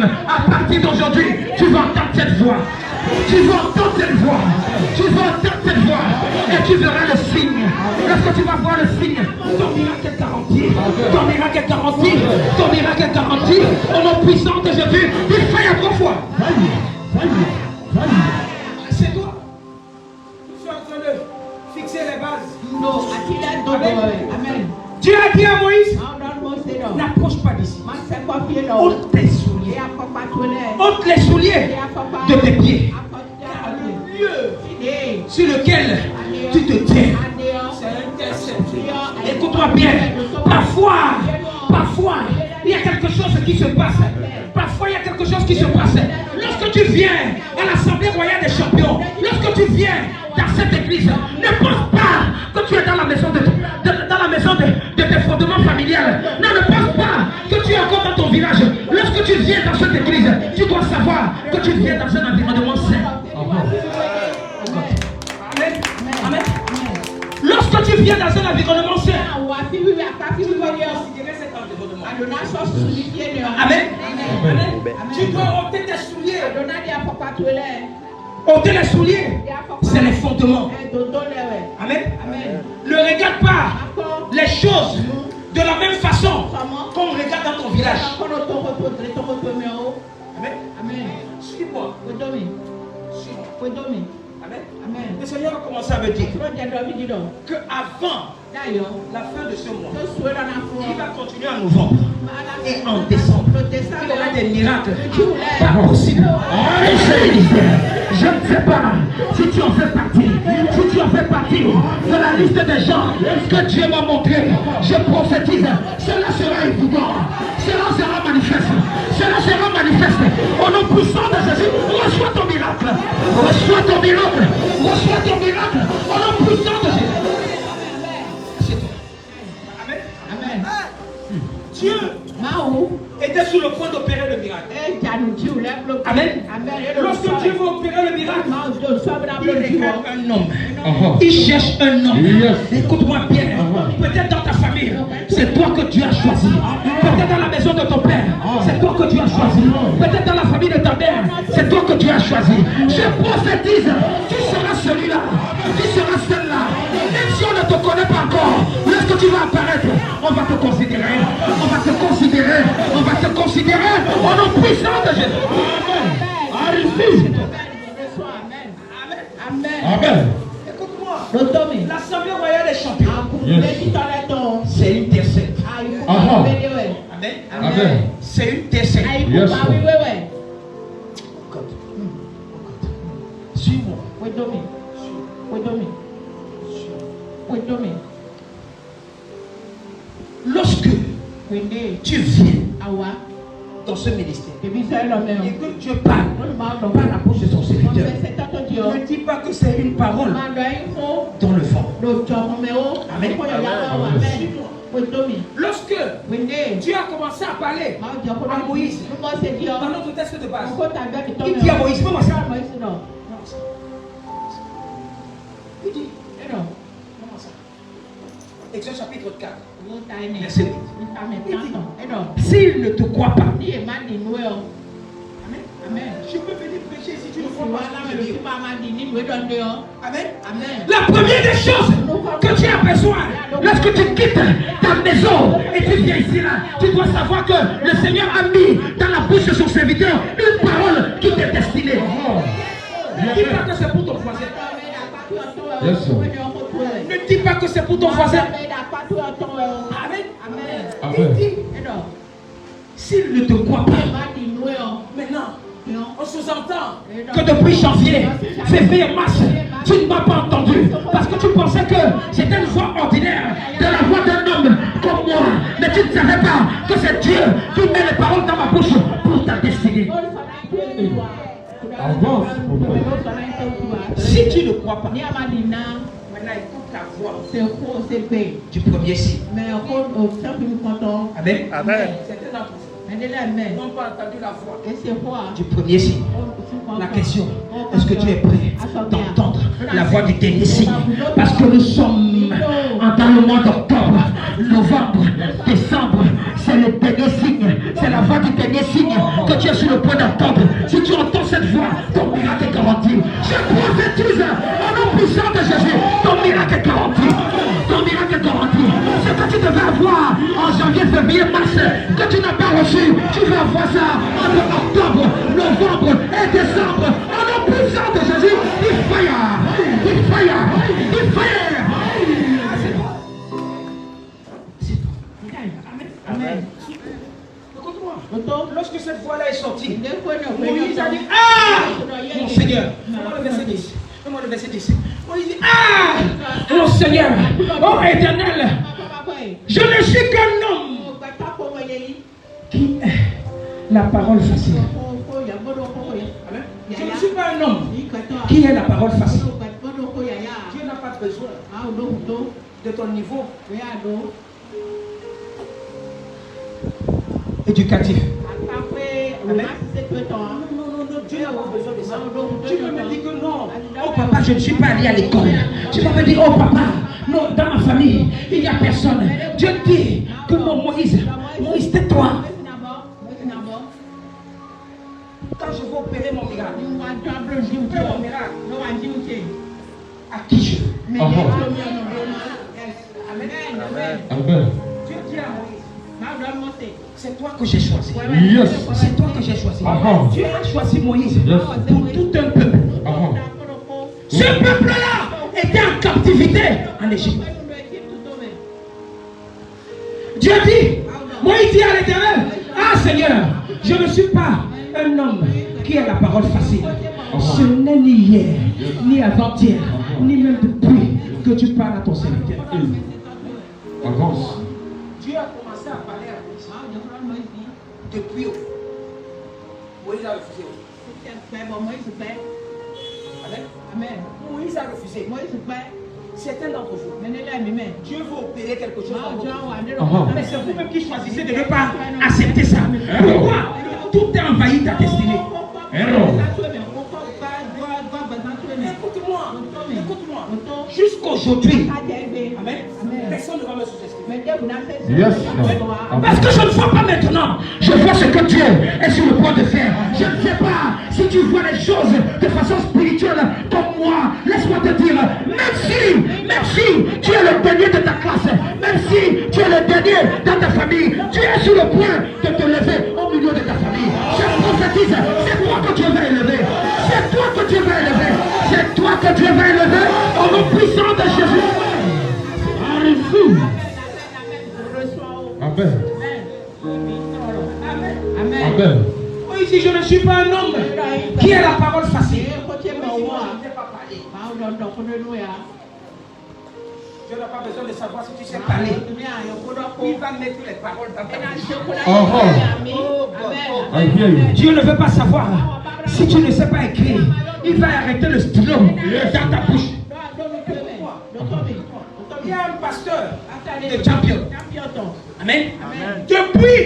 miracle. À partir d'aujourd'hui, tu vas entendre cette voix. Tu vas entendre cette voix. Tu vas entendre cette voix. Et tu verras le signe. Lorsque tu vas voir le signe, ton miracle est garanti. Ton miracle est garanti. Ton miracle est garanti. Au nom puissant de Jésus, il fait à 3 fois. C'est toi. Tu es en train de fixer les bases. Amen. Dieu a dit à Moïse, n'approche pas d'ici. Ôte tes souliers. Ôte les souliers de tes pieds. Le lieu sur lequel tu te tiens, c'est interception. Écoute-moi bien. Parfois, il y a quelque chose qui se passe. Parfois, il y a quelque chose qui se passe. Lorsque tu viens à l'Assemblée royale des champions, lorsque tu viens dans cette église, ne pense pas que tu es dans la maison de tes fondements familiales. Non, ne pense pas que tu es encore dans ton village. Lorsque tu viens dans cette église, tu dois savoir que tu viens dans un environnement sain. Amen. Lorsque tu viens dans un environnement sain, tu dois considérer cet environnement. Amen. Tu dois ôter tes souliers. Ôter les souliers, c'est les fondements. Amen. Ne regarde pas les choses de la même façon qu'on regarde dans ton village. Amen. Suis-moi. Amen. Le Seigneur a commencé à me dire que avant la fin de ce mois, il va continuer en novembre et en décembre. Il y aura des miracles pas possibles. Je ne sais pas si tu en fais partie. Si tu en fais partie de la liste des gens que Dieu m'a montré, je prophétise, cela sera évident. Cela sera manifeste. Cela sera manifeste. Au nom puissant de Jésus, reçois ton miracle. Reçois ton miracle. Reçois ton miracle. Au nom puissant de Jésus. Amen. Dieu était sur le point d'opérer le miracle. Amen. Lorsque Dieu veut opérer le miracle, il regarde un homme. Il cherche un homme. Écoute-moi bien. Peut-être dans ta famille, c'est toi que Dieu a choisi. Peut-être dans la maison de ton père, c'est toi que Dieu a choisi. Peut-être dans la famille de ta mère, c'est toi que Dieu a choisi. Je prophétise, tu seras celui-là. Tu seras celle-là. Même si on ne te connaît pas encore, lorsque tu vas apparaître, on va te considérer. On va te considérer. On va te considérer au nom puissant de Jésus. Amen. Amen. Écoute-moi. L'Assemblée royale des champions. C'est une tercette. Amen. C'est une tercette. Suis-moi. Lorsque tu viens dans ce ministère et que Dieu parle par la bouche de son serviteur, ne dis pas que c'est une parole dans le vent. Amen. Lorsque Dieu a commencé à parler à Moïse, dans notre texte de base, il dit à Moïse, comment ça? Il dit, comment ça? Exode chapitre 4, verset 8. S'il ne te croit pas, Amen. Je peux venir prêcher si tu ne crois pas. Amen. La première des choses que tu as besoin, lorsque tu quittes ta maison et tu viens ici là, tu dois savoir que le Seigneur a mis dans la bouche de son serviteur une parole qui t'est destinée. Ne dis pas que c'est pour ton voisin. Ne dis pas que c'est pour ton voisin. Amen. Il dit, s'il ne te croit pas, maintenant, on sous-entend que depuis janvier, février, mars, tu ne m'as pas entendu parce que tu pensais que c'était une voix ordinaire de la voix d'un homme comme moi, mais tu ne savais pas que c'est Dieu qui met les paroles dans ma bouche pour ta destinée. Si tu ne crois pas, maintenant écoute la voix du premier signe. Amen. C'était la ils n'ont pas entendu la voix du premier signe. La question, est-ce que tu es prêt d'entendre la voix du dernier signe? Parce que nous sommes dans le mois d'octobre, novembre, décembre. C'est le dernier signe. C'est la voix du dernier signe que tu es sur le point d'entendre, si tu entends cette voix, ton miracle est garanti. Je prophétise au nom puissant de Jésus, ton miracle est garanti. Ton miracle est garanti. Ce que tu devais avoir en janvier, février, mars, que tu n'as pas reçu, tu vas avoir ça entre octobre, novembre et décembre. Au nom puissant de Jésus, il fire, il fire, il fire. Amen. Écoute-moi. Lorsque cette voix-là est sortie, Moïse a dit, ah, mon Seigneur. Donne-moi le verset 10. Donne-moi le verset 10. Moïse dit, ah, mon Seigneur. Oh Éternel, je ne suis qu'un homme qui est la parole facile. Amen. Je ne suis pas un homme qui est la parole facile. Dieu n'a pas besoin de ton niveau éducatif. Amen. Dieu n'a pas besoin de ça. Tu peux me dire que non. Oh papa, je ne suis pas allé à l'école. Tu peux me dire, oh papa, non, dans ma famille, il n'y a personne. Dieu dit que mon Moïse, tais-toi. Quand je vais opérer mon miracle, à qui je veux. Amen. Dieu dit à Moïse, c'est toi que j'ai choisi. Yes. C'est toi que j'ai choisi. Dieu a choisi Moïse pour tout un peuple. Ce peuple-là était en captivité en Égypte. Dieu dit, Moïse dit à l'Éternel, ah Seigneur, je ne suis pas un homme qui a la parole facile. Ce n'est ni hier, ni avant-hier, ni même depuis que tu parles à ton serviteur. Avance. Dieu a commencé à parler à Moïse depuis. Moïse a refusé. Amen. Moïse a refusé. Certains d'entre vous, Dieu veut opérer quelque chose dans votre vie. Mais c'est vous-même qui choisissez de ne pas accepter ça. Pourquoi? Tout est envahi ta destinée. Écoute-moi. Jusqu'aujourd'hui, amen. Personne ne va me sous-estimer. Yes. Parce que je ne vois pas maintenant. Je vois ce que Dieu est sur le point de faire. Je ne sais pas si tu vois les choses de façon spirituelle comme moi. Laisse-moi te dire, même si tu es le dernier de ta classe, même si tu es le dernier dans ta famille, tu es sur le point de te lever au milieu de ta famille. Je prophétise, c'est toi que Dieu va élever. C'est toi que Dieu va élever. C'est toi que Dieu va élever au nom puissant de Jésus. Amen. Amen. Oui, si je ne suis pas un homme qui a la parole facile. Je n'ai pas besoin de savoir si tu sais parler. Il va mettre les paroles dans ta bouche. Dieu ne veut pas savoir si tu ne sais pas écrire. Il va arrêter le stylo dans ta bouche. Il y a un pasteur de champion. Amen. Depuis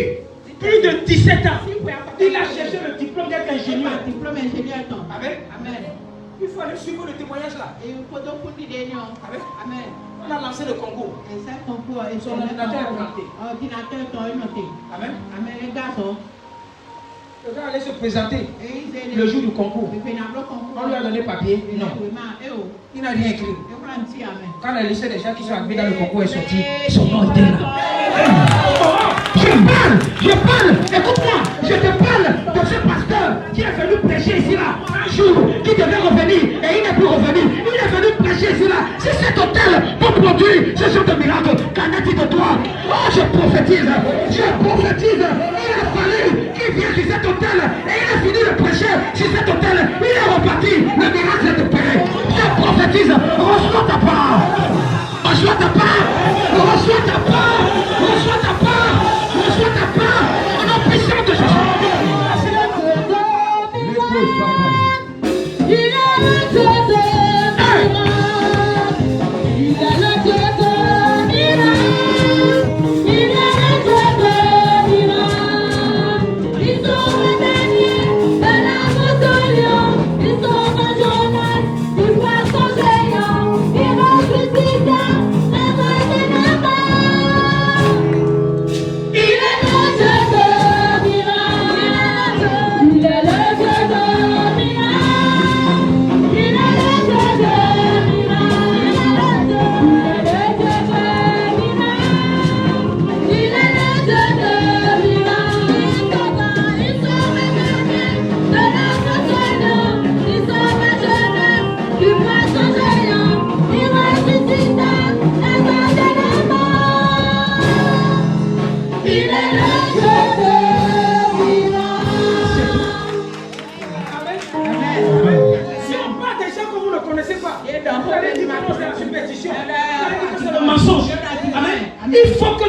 plus de 17 ans, il a cherché le diplôme d'être ingénieur. Amen. Il faut aller suivre le témoignage là. Amen. On a lancé le concours. Son ordinateur est noté. Amen. Le gars allait se présenter le jour du concours. On lui a donné papier. Non. Il n'a rien écrit. Quand la liste des gens qui sont arrivés dans le concours est sortie, son nom était là. Je parle, écoute-moi, je te parle de ce pasteur qui est venu prêcher ici là, un jour, qui devait revenir et il n'est plus revenu. Il est venu prêcher ici là. Si cet hôtel peut produire ce genre de miracle, qu'en est-il de toi? Oh, je prophétise, il a fallu qu'il vienne sur cet hôtel et il a fini de prêcher sur cet hôtel. Il est reparti, le miracle est opéré. Je prophétise, reçois ta part. Reçois ta part, reçois ta part, reçois ta part, reçois ta part, au nom puissant de Jésus. Jonas,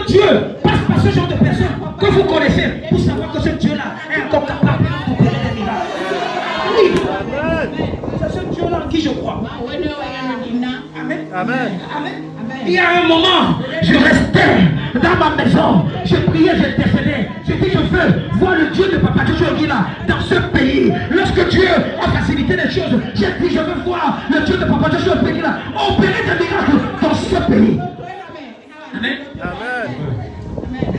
quand Dieu passe par ce genre de personnes que vous connaissez, pour savoir que ce Dieu-là est encore capable d'opérer des miracles. Oui. C'est ce Dieu-là en qui je crois. Amen. Amen. Amen. Il y a un moment, je restais dans ma maison, je priais, j'intercédais. Je dis, je veux voir le Dieu de Papa Joshua dans ce pays. Lorsque Dieu a facilité les choses, j'ai dit, je veux voir le Dieu de Papa Joshua opérer des miracles dans ce pays. Amen. Amen.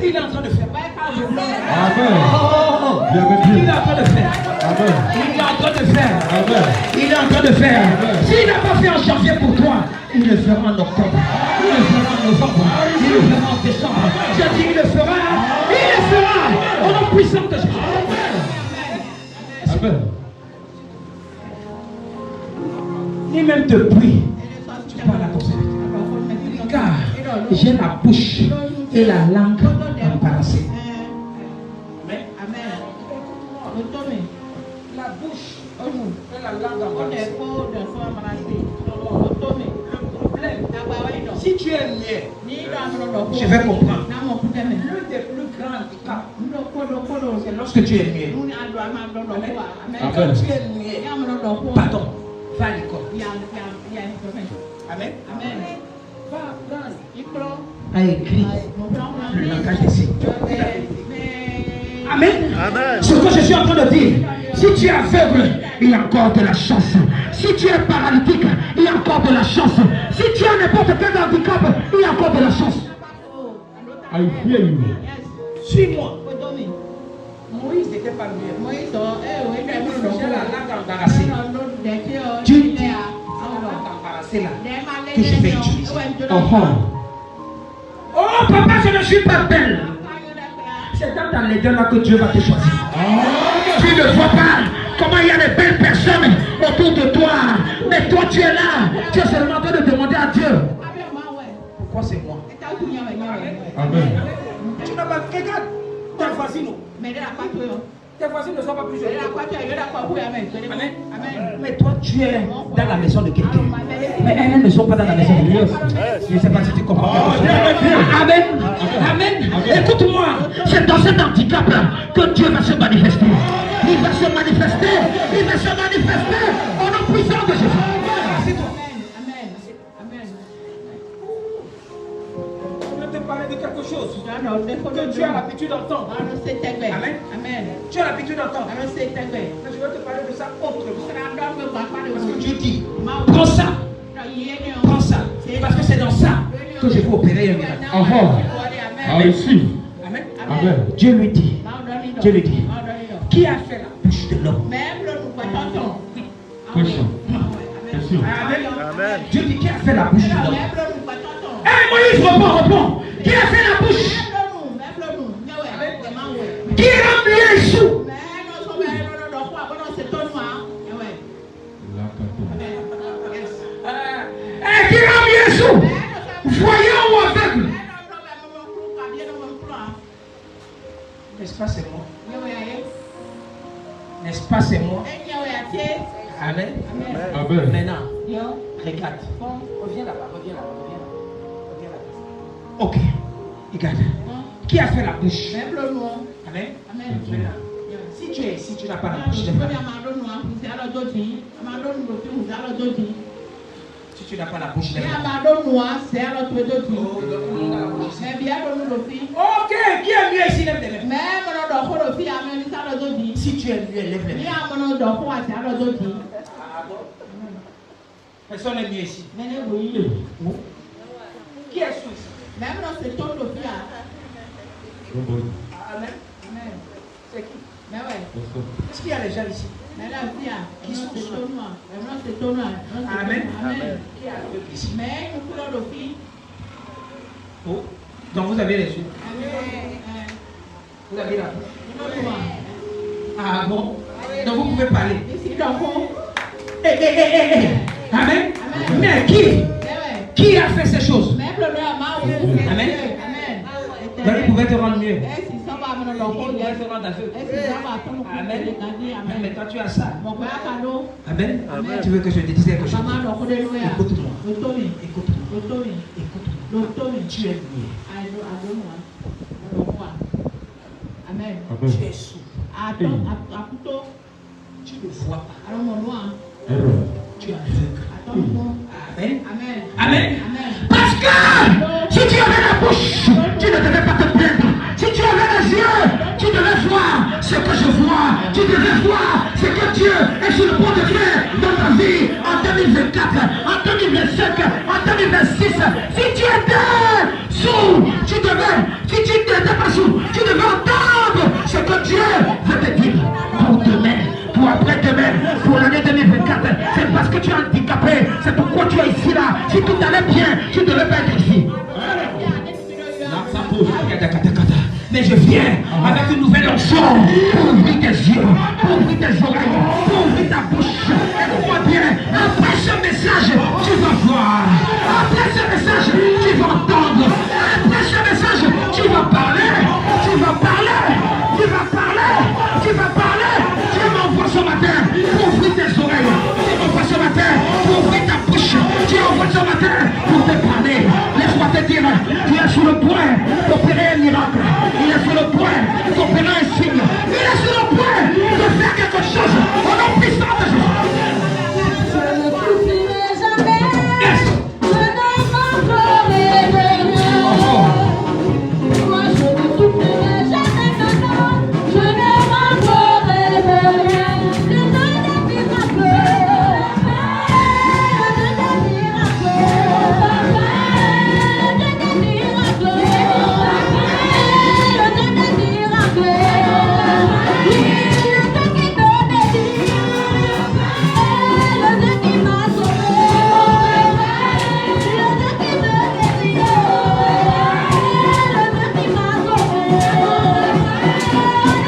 Il est en train de faire. Amen. Il est en train de faire. Il est en train de faire. Il est en train de faire. S'il n'a pas fait en janvier pour toi, il le fera en octobre. Il le fera en novembre. Il le fera en décembre. J'ai dit, il le fera. Il le fera. Au nom puissant de Jésus. Amen. Ni même depuis, tu parles à ton serviteur. Car j'ai la bouche et la langue embarrassées. Amen. La bouche et la langue embarrassées. Si tu es muet, je vais comprendre. L'un des plus grands handicaps, c'est lorsque tu es muet. Quand tu es muet, pardon, va à l'école. Amen. A écrit le langage des signes. Amen. Amen. Ce que je suis en train de dire, si tu es aveugle, il y a encore de la chance. Si tu es paralytique, il y a encore de la chance. Si tu as n'importe quel handicap, il y a encore de la chance. I hear you. Suis-moi. Moïse n'était pas muet. J'ai la langue embarrassée. Dieu dit, la langue embarrassée là, que je vais utiliser. Oh papa, je ne suis pas belle. C'est dans ta laideur là que Dieu va te choisir. Tu ne vois pas comment il y a de belles personnes autour de toi. Mais toi tu es là. Tu es seulement en train de demander à Dieu. Pourquoi c'est moi? Amen. Tu n'as pas. Regarde ta voisine. Tes voisines ne sont pas plus jolies. Amen. Mais toi tu es dans la maison de quelqu'un. Mais elles ne sont pas dans la maison de Dieu. Je ne sais pas si tu comprends. Amen. Amen. Écoute-moi. C'est dans cet handicap que Dieu va se manifester. Il va se manifester. Il va se manifester au nom puissant de Jésus. Je vais te parler de quelque chose que tu as l'habitude d'entendre. Amen. Tu as l'habitude d'entendre. Mais je vais te parler de ça autrement. Parce que Dieu dit, prends ça. Prends ça. Parce que c'est dans ça que je vais opérer un miracle. I receive. Amen. Amen. Dieu lui dit, qui a fait la bouche de l'homme? Question. Question. Amen. Dieu dit, qui a fait la bouche de l'homme? Moïse répond. Qui a fait la bouche? Qui a mis Jésus? Qui a mis Jésus? Voyant ou aveugle? N'est-ce pas c'est moi? N'est-ce pas c'est moi? Amen. Amen. Maintenant, regarde. Reviens là-bas. Ok. Regarde. Qui a fait la bouche? Amen. Si tu es ici, tu n'as pas la bouche. Si tu n'as pas la bouche, ok, qui est mieux ici, lève les mains. Si tu es mieux, lève les mains. Personne n'est mieux ici. Qui est sous ici? Amen. C'est qui? Est-ce qu'il y a les gens ici? Qui sont sous? Amen. Qui est aveugle ici? Oh. Donc vous avez les yeux. Vous avez la bouche. Ah bon? Donc vous pouvez parler. Amen. Mais qui a fait ces choses? Amen. Donc vous pouvez te rendre mieux. Amen. Mais toi tu as ça. Amen. Tu veux que je te dise quelque chose? Écoute-moi. Tu es mieux. Amen. Amen. Tu es sourd. Tu ne vois pas. Erreur. Tu es aveugle. Amen. Amen. Amen. Parce que si tu avais la bouche, tu ne devais pas te plaindre. Si tu avais les yeux, tu devais voir ce que je vois. Tu devais voir ce que Dieu est sur le point de faire dans ta vie en 2024, en 2025, en 2026. Si tu étais sourd, tu devais, si tu n'étais pas sourd, tu devais entendre ce que Dieu veut te dire pour demain. Pour après-demain, pour l'année 2024, c'est parce que tu es handicapé, c'est pourquoi tu es ici là. Si tout allait bien, tu ne devais pas être ici. Mais je viens avec une nouvelle onction pour ouvrir tes yeux, pour ouvrir tes oreilles, pour ouvrir ta bouche. Écoute-moi bien, après ce message, tu vas voir. Après ce message, tu vas entendre. Après ce message, tu vas parler. Tu vas parler. Tu vas parler. Tu vas parler. Dieu m'envoie ce matin pour ouvrir tes oreilles. Dieu m'envoie ce matin pour ouvrir ta bouche. Dieu m'envoie ce matin pour te parler. Laisse-moi te dire, tu es sur le point d'opérer un miracle. Il est sur le point d'opérer un signe. Il est sur le point de faire quelque chose. Au nom puissant de Jésus. Je ne t'oublierai jamais. Je ne manquerai de rien. Moi, je ne t'oublierai jamais, non. Je ne manquerai de rien. Le Dieu des miracles. Le Dieu des miracles. Le Dieu des miracles. Le Dieu des miracles. Il est Dieu qui donne des miracles. Le Dieu qui m'a sauvé. Le Dieu qui me délivre. Le Dieu qui m'a sauvé.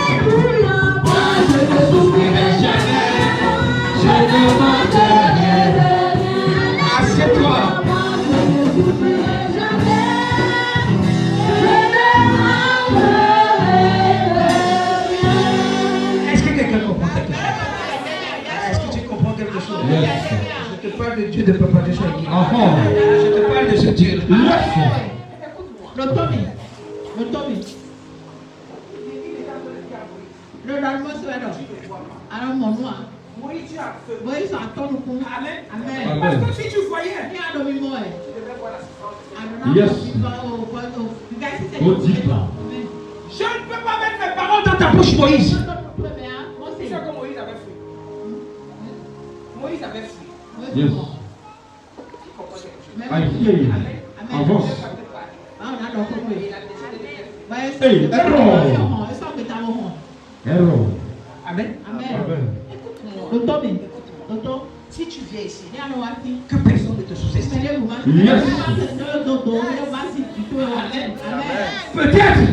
Alléluia. Moi, je ne t'oublierai jamais. Je ne manquerai de rien. Assieds-toi. Moi, je ne t'oublierai jamais. Je ne manquerai de rien. Est-ce que quelqu'un comprend quelque chose? Est-ce que tu comprends quelque chose? Yes. Je te parle de Dieu de Papa de Choyé. Enfant. Je te parle de ce Dieu. Yes. Le Tommy. Le Tommy. Le lendemain, c'est alors. Alors, mon nom. Moïse, tu as feu. Moïse, attends nous pour. Amen. Amen. Amen. Parce que si tu voyais. Il y a un homme mort. Yes. Au deep. Je ne peux pas mettre mes paroles dans ta bouche, Moïse. Tu sais que Moïse avait fui. Moïse avait fui. Yes. I hear you. Avance. Hey, error. Error. Amen. Amen. Si tu viens ici, que personne ne te sous-estime. Yes. Peut-être,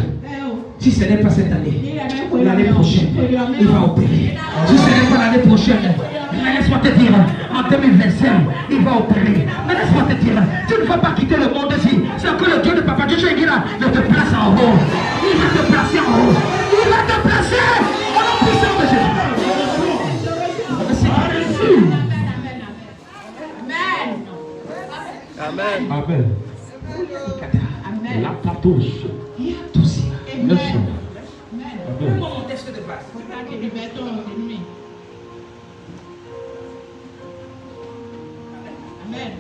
si ce n'est pas cette année, l'année prochaine, il va opérer. Si ce n'est pas l'année prochaine, mais laisse-moi te dire, en 2025, il va opérer. Mais laisse-moi te dire, tu ne vas pas quitter le monde ici. C'est que le Dieu de Papa Dieu là ne te place en haut. Il va te placer en haut. Il va te placer au nom puissant de Jésus. Amen. Amen. La Patouche. il y a tout ça. Yes. Amen. Comment on teste de base? Amen.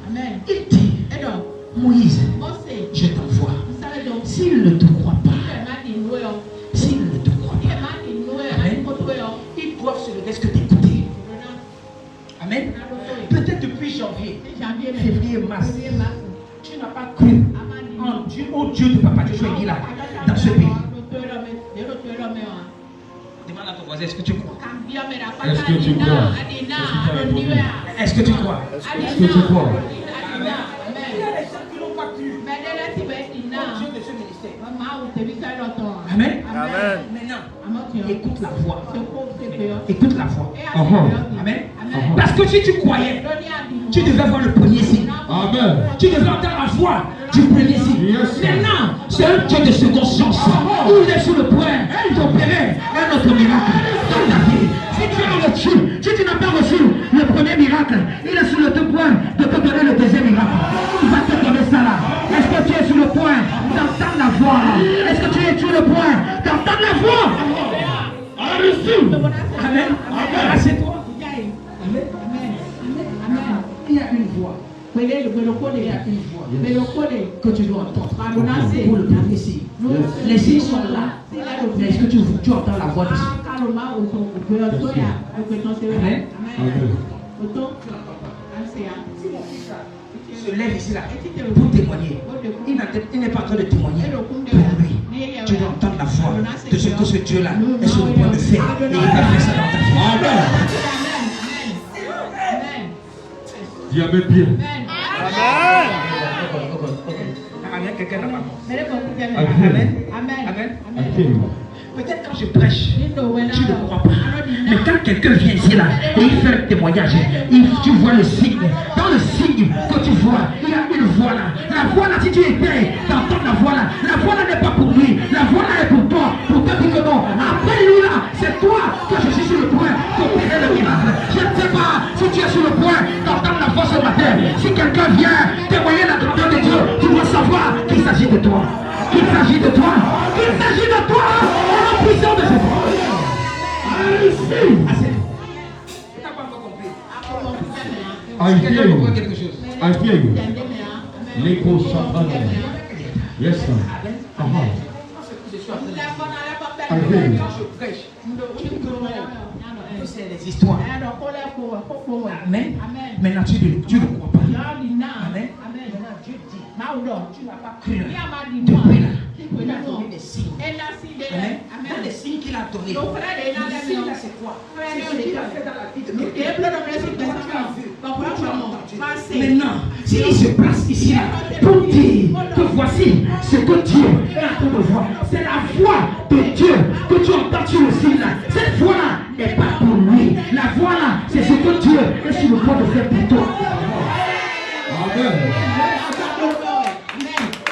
Amen. Il dit, Moïse, je t'envoie. S'il ne te croit pas, s'il ne te croit pas, amen, ils doivent se le reste t'écouter. Amen. Peut-être depuis janvier, février, mars, tu n'as pas cru en Dieu, au Dieu de Papa Dieu là, dans ce pays. Demande à ton voisin, est-ce que tu crois? Est-ce que tu crois? Est-ce que tu crois? Est-ce que tu crois? Il y a des gens qui n'ont pas cru au Dieu de ce ministère. Amen. Amen. Maintenant, écoute la voix. Écoute la voix. Amen. Parce que si tu croyais, tu devais voir le premier signe. Amen. Tu devais entendre la voix du premier signe. Yes. Maintenant, c'est un Dieu de seconde chance. Où il est sur le point d'opérer un autre miracle dans ta vie. Si tu as reçu, si tu n'as pas reçu le premier miracle, il est sur le point de te donner le deuxième miracle. Il va te donner ça là. Est-ce que tu es sur le point d'entendre la Amen. Assieds-toi. Amen. Il y a une voix. Il y a une voix que tu dois entendre pour le prophétie. Les signes sont là. Mais est-ce que tu entends la voix de Dieu? Amen. Il se lève ici là pour témoigner. Il n'est pas en train de témoigner pour lui. Tu dois entendre la voix de ce que ce Dieu-là est sur le point de faire. Et il va faire ça dans ta vie. Amen. Dis Amen bien. Amen. Quelqu'un n'a pas mort. Amen. Peut-être quand je prêche, tu ne crois pas. Mais quand quelqu'un vient ici là et il fait un témoignage, tu vois le signe. Dans le signe que tu vois, il y a une voix là. La voix là, si tu étais d'entendre la voix là n'est pas pour lui. La voix là est pour toi. Pour te dire que non. Après lui là, c'est toi que je suis sur le point d'opérer le miracle. Je ne sais pas si tu es sur le point d'entendre la voix ce matin. Si quelqu'un vient témoigner la grandeur de Dieu, tu dois savoir qu'il s'agit de toi. Qu'il s'agit de toi. Qu'il s'agit de toi. Puissant de Jésus. I hear you. I hear you. L'écho chante. Yes, sir. I hear you. C'est des histoires. Amen. Maintenant, tu ne crois pas. Amen. Maintenant, Dieu dit, tu n'as pas cru. Depuis là, il a donné des signes. Amen. Dans les signes qu'il a donnés. Les signes là, c'est quoi? C'est ce qu'il a fait dans la vie de quelqu'un. Maintenant, s'il se place ici là, pour dire que voici ce que Dieu est en train de voir. C'est la voix de Dieu que tu entends sur le signe là. Cette voix là n'est pas pour lui. La voix là, c'est ce que Dieu est sur le point de faire pour toi. Amen.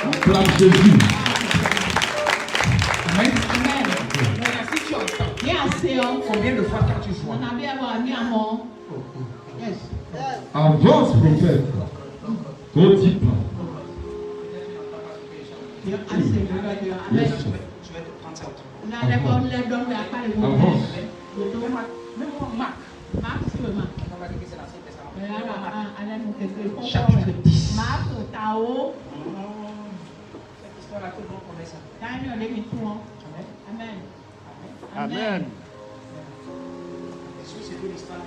Acclame Jésus. Amen. Si tu entends, combien de fois quand tu vois? Avance, prophète. Continue. Je vais te prendre ça au temps. Avance. Même moi, Marc. Chapitre 10. Cette histoire-là, tout le monde connaît ça. Amen. C'est une histoire.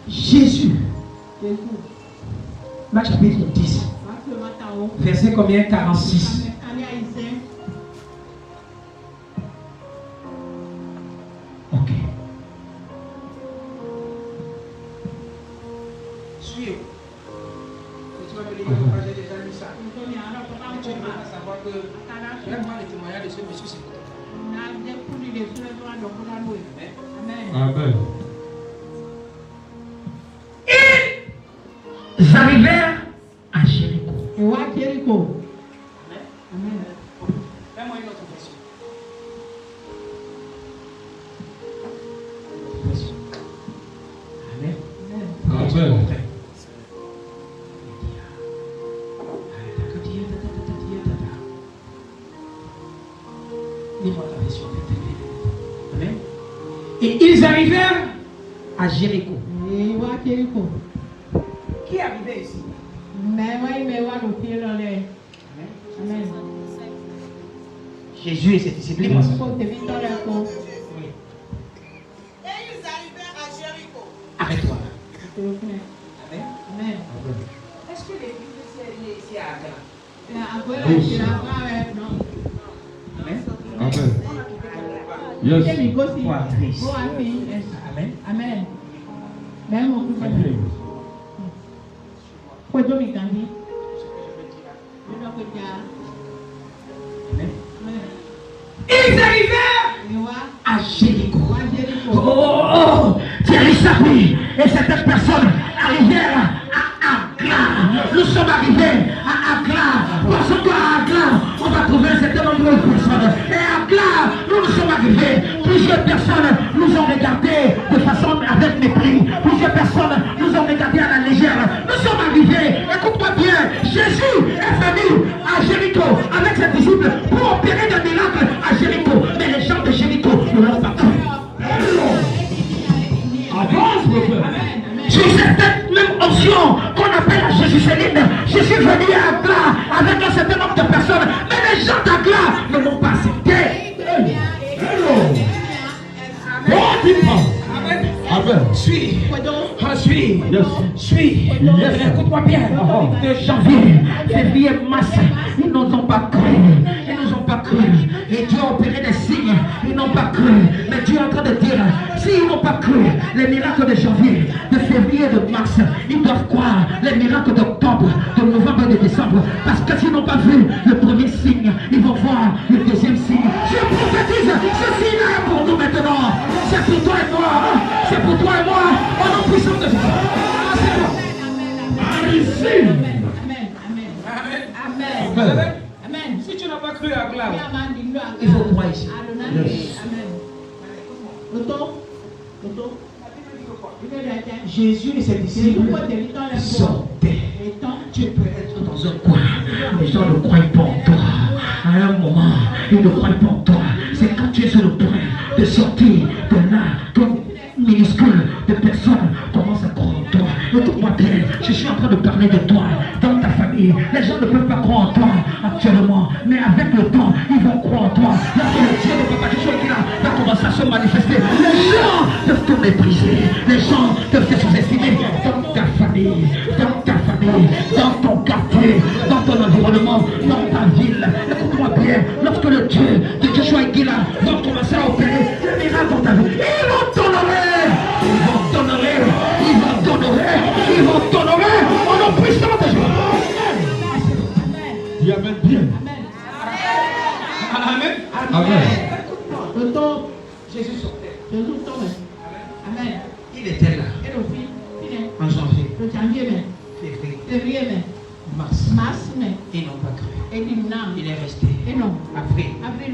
Jésus. Marc chapitre 10. Verset combien? 46. Ok. Suis. Tu vas me dire que j'ai déjà lu ça. Tu vas savoir que vraiment le témoignage de ce monsieur, c'est quoi? Amen. Ils arrivèrent à Jéricho. Amen. Fais-moi une autre version. Amen. Amen. Dis-moi ta version. Amen. Et ils arrivèrent à Jéricho. Qui arrivait ici? Amen. Jésus et ses disciples. Dis-moi ça. Et Oui. ils arrivèrent à Jéricho. Arrête-toi. Amen. Amen. Est-ce que l'église ici à Agra? Amen. Amen. Yes. Poitrice. Amen. Amen. I hear you. Amen. Ils arrivèrent à Jéricho. Oh, Thierry Sappi et certaines personnes arrivèrent à Agla. Nous sommes arrivés à Agla. Parce qu'à Agla, on va trouver un certain nombre de personnes. Et à Agla, nous sommes arrivés. Plusieurs personnes nous ont regardés de façon avec mépris. Plusieurs personnes nous ont regardés à la légère. Nous sommes arrivés. Écoute-moi bien. Jésus est venu à Jéricho. Je suis venu à Agla avec un certain nombre de personnes, mais les gens d'Agla ne m'ont pas accepté. Suis. Yes. Suis. Yes. Écoute-moi bien. De janvier, février, mars, ils nous ont pas cru. Ils nous ont pas cru. Et Dieu a opéré des signes. Ils n'ont pas cru. Mais Dieu est en train de dire, s'ils n'ont pas cru, les miracles de janvier, de février, de mars, ils doivent croire les miracles d'octobre, de novembre et de décembre. Parce que s'ils n'ont pas vu le premier signe, ils vont voir le deuxième signe. Je prophétise, ce signe-là est pour nous maintenant. C'est pour toi et moi. C'est pour toi et moi. Au nom puissant de Jésus. Amen. Si tu n'as pas cru à Agla, Il faut croire ici. Jésus et ses disciples sortaient. Tu peux être dans un coin. Les gens ne croient pas en toi. À un moment, ils ne croient pas en toi. C'est quand tu es sur le point de sortir de là, comme minuscule de personnes commencent à croire en toi. Écoute-moi bien, je suis en train de parler de toi, dans ta famille. Les gens ne peuvent pas croire en toi actuellement, mais avec le temps, ils vont croire en toi. Lorsque le Dieu de Papa Joshua qui là va commencer à se manifester, les gens peuvent te mépriser, les gens peuvent te sous-estimer dans ta famille, dans ton quartier, dans ton environnement, dans ta ville. Écoute-moi bien, lorsque le Dieu de Joshua et Gila va commencer à opérer les miracles dans ta vie, ils vont t'honorer, ils vont t'honorer au nom puissant de Jésus. Il y a même bien. Amen. Jésus sortait. Amen. Il était là en janvier, Février, mars. mais Ils n'ont pas cru. et maintenant, Il est resté. et non, Avril, avril,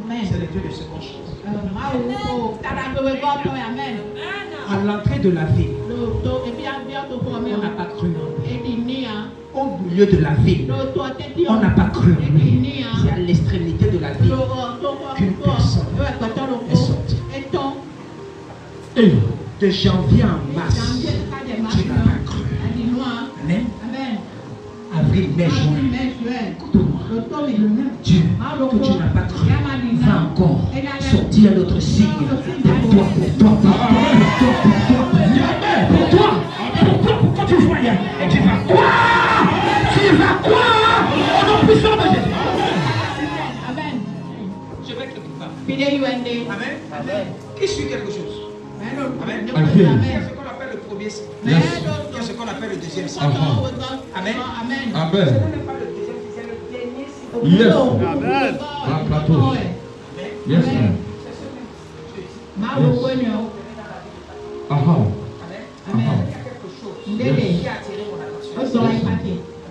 mai, c'est le Dieu de seconde chance. À l'entrée de la ville, on n'a pas cru en lui. Au milieu de la ville, on n'a pas cru en lui. C'est à l'extrémité de la ville qu'une personne est sortie. Et de janvier en mars, tu n'as pas cru. Amen. Avril, mai, juin. Écoute-moi. Dieu que tu n'as pas cru va encore sortir un autre signe pour toi, pourquoi tu voyais. Et tu vas croire. Au nom puissant de Jésus. Je vais quelque part. Amen. Qui suit quelque chose? Amen. Amen. Il y a ce qu'on appelle le premier signe. Il y a ce qu'on appelle le deuxième signe. Amen. Amen. Ce n'est pas le deuxième signe, c'est le dernier signe. Yes. Amen. Yes, man. Aha. Il y a quelque chose qui a attiré mon attention.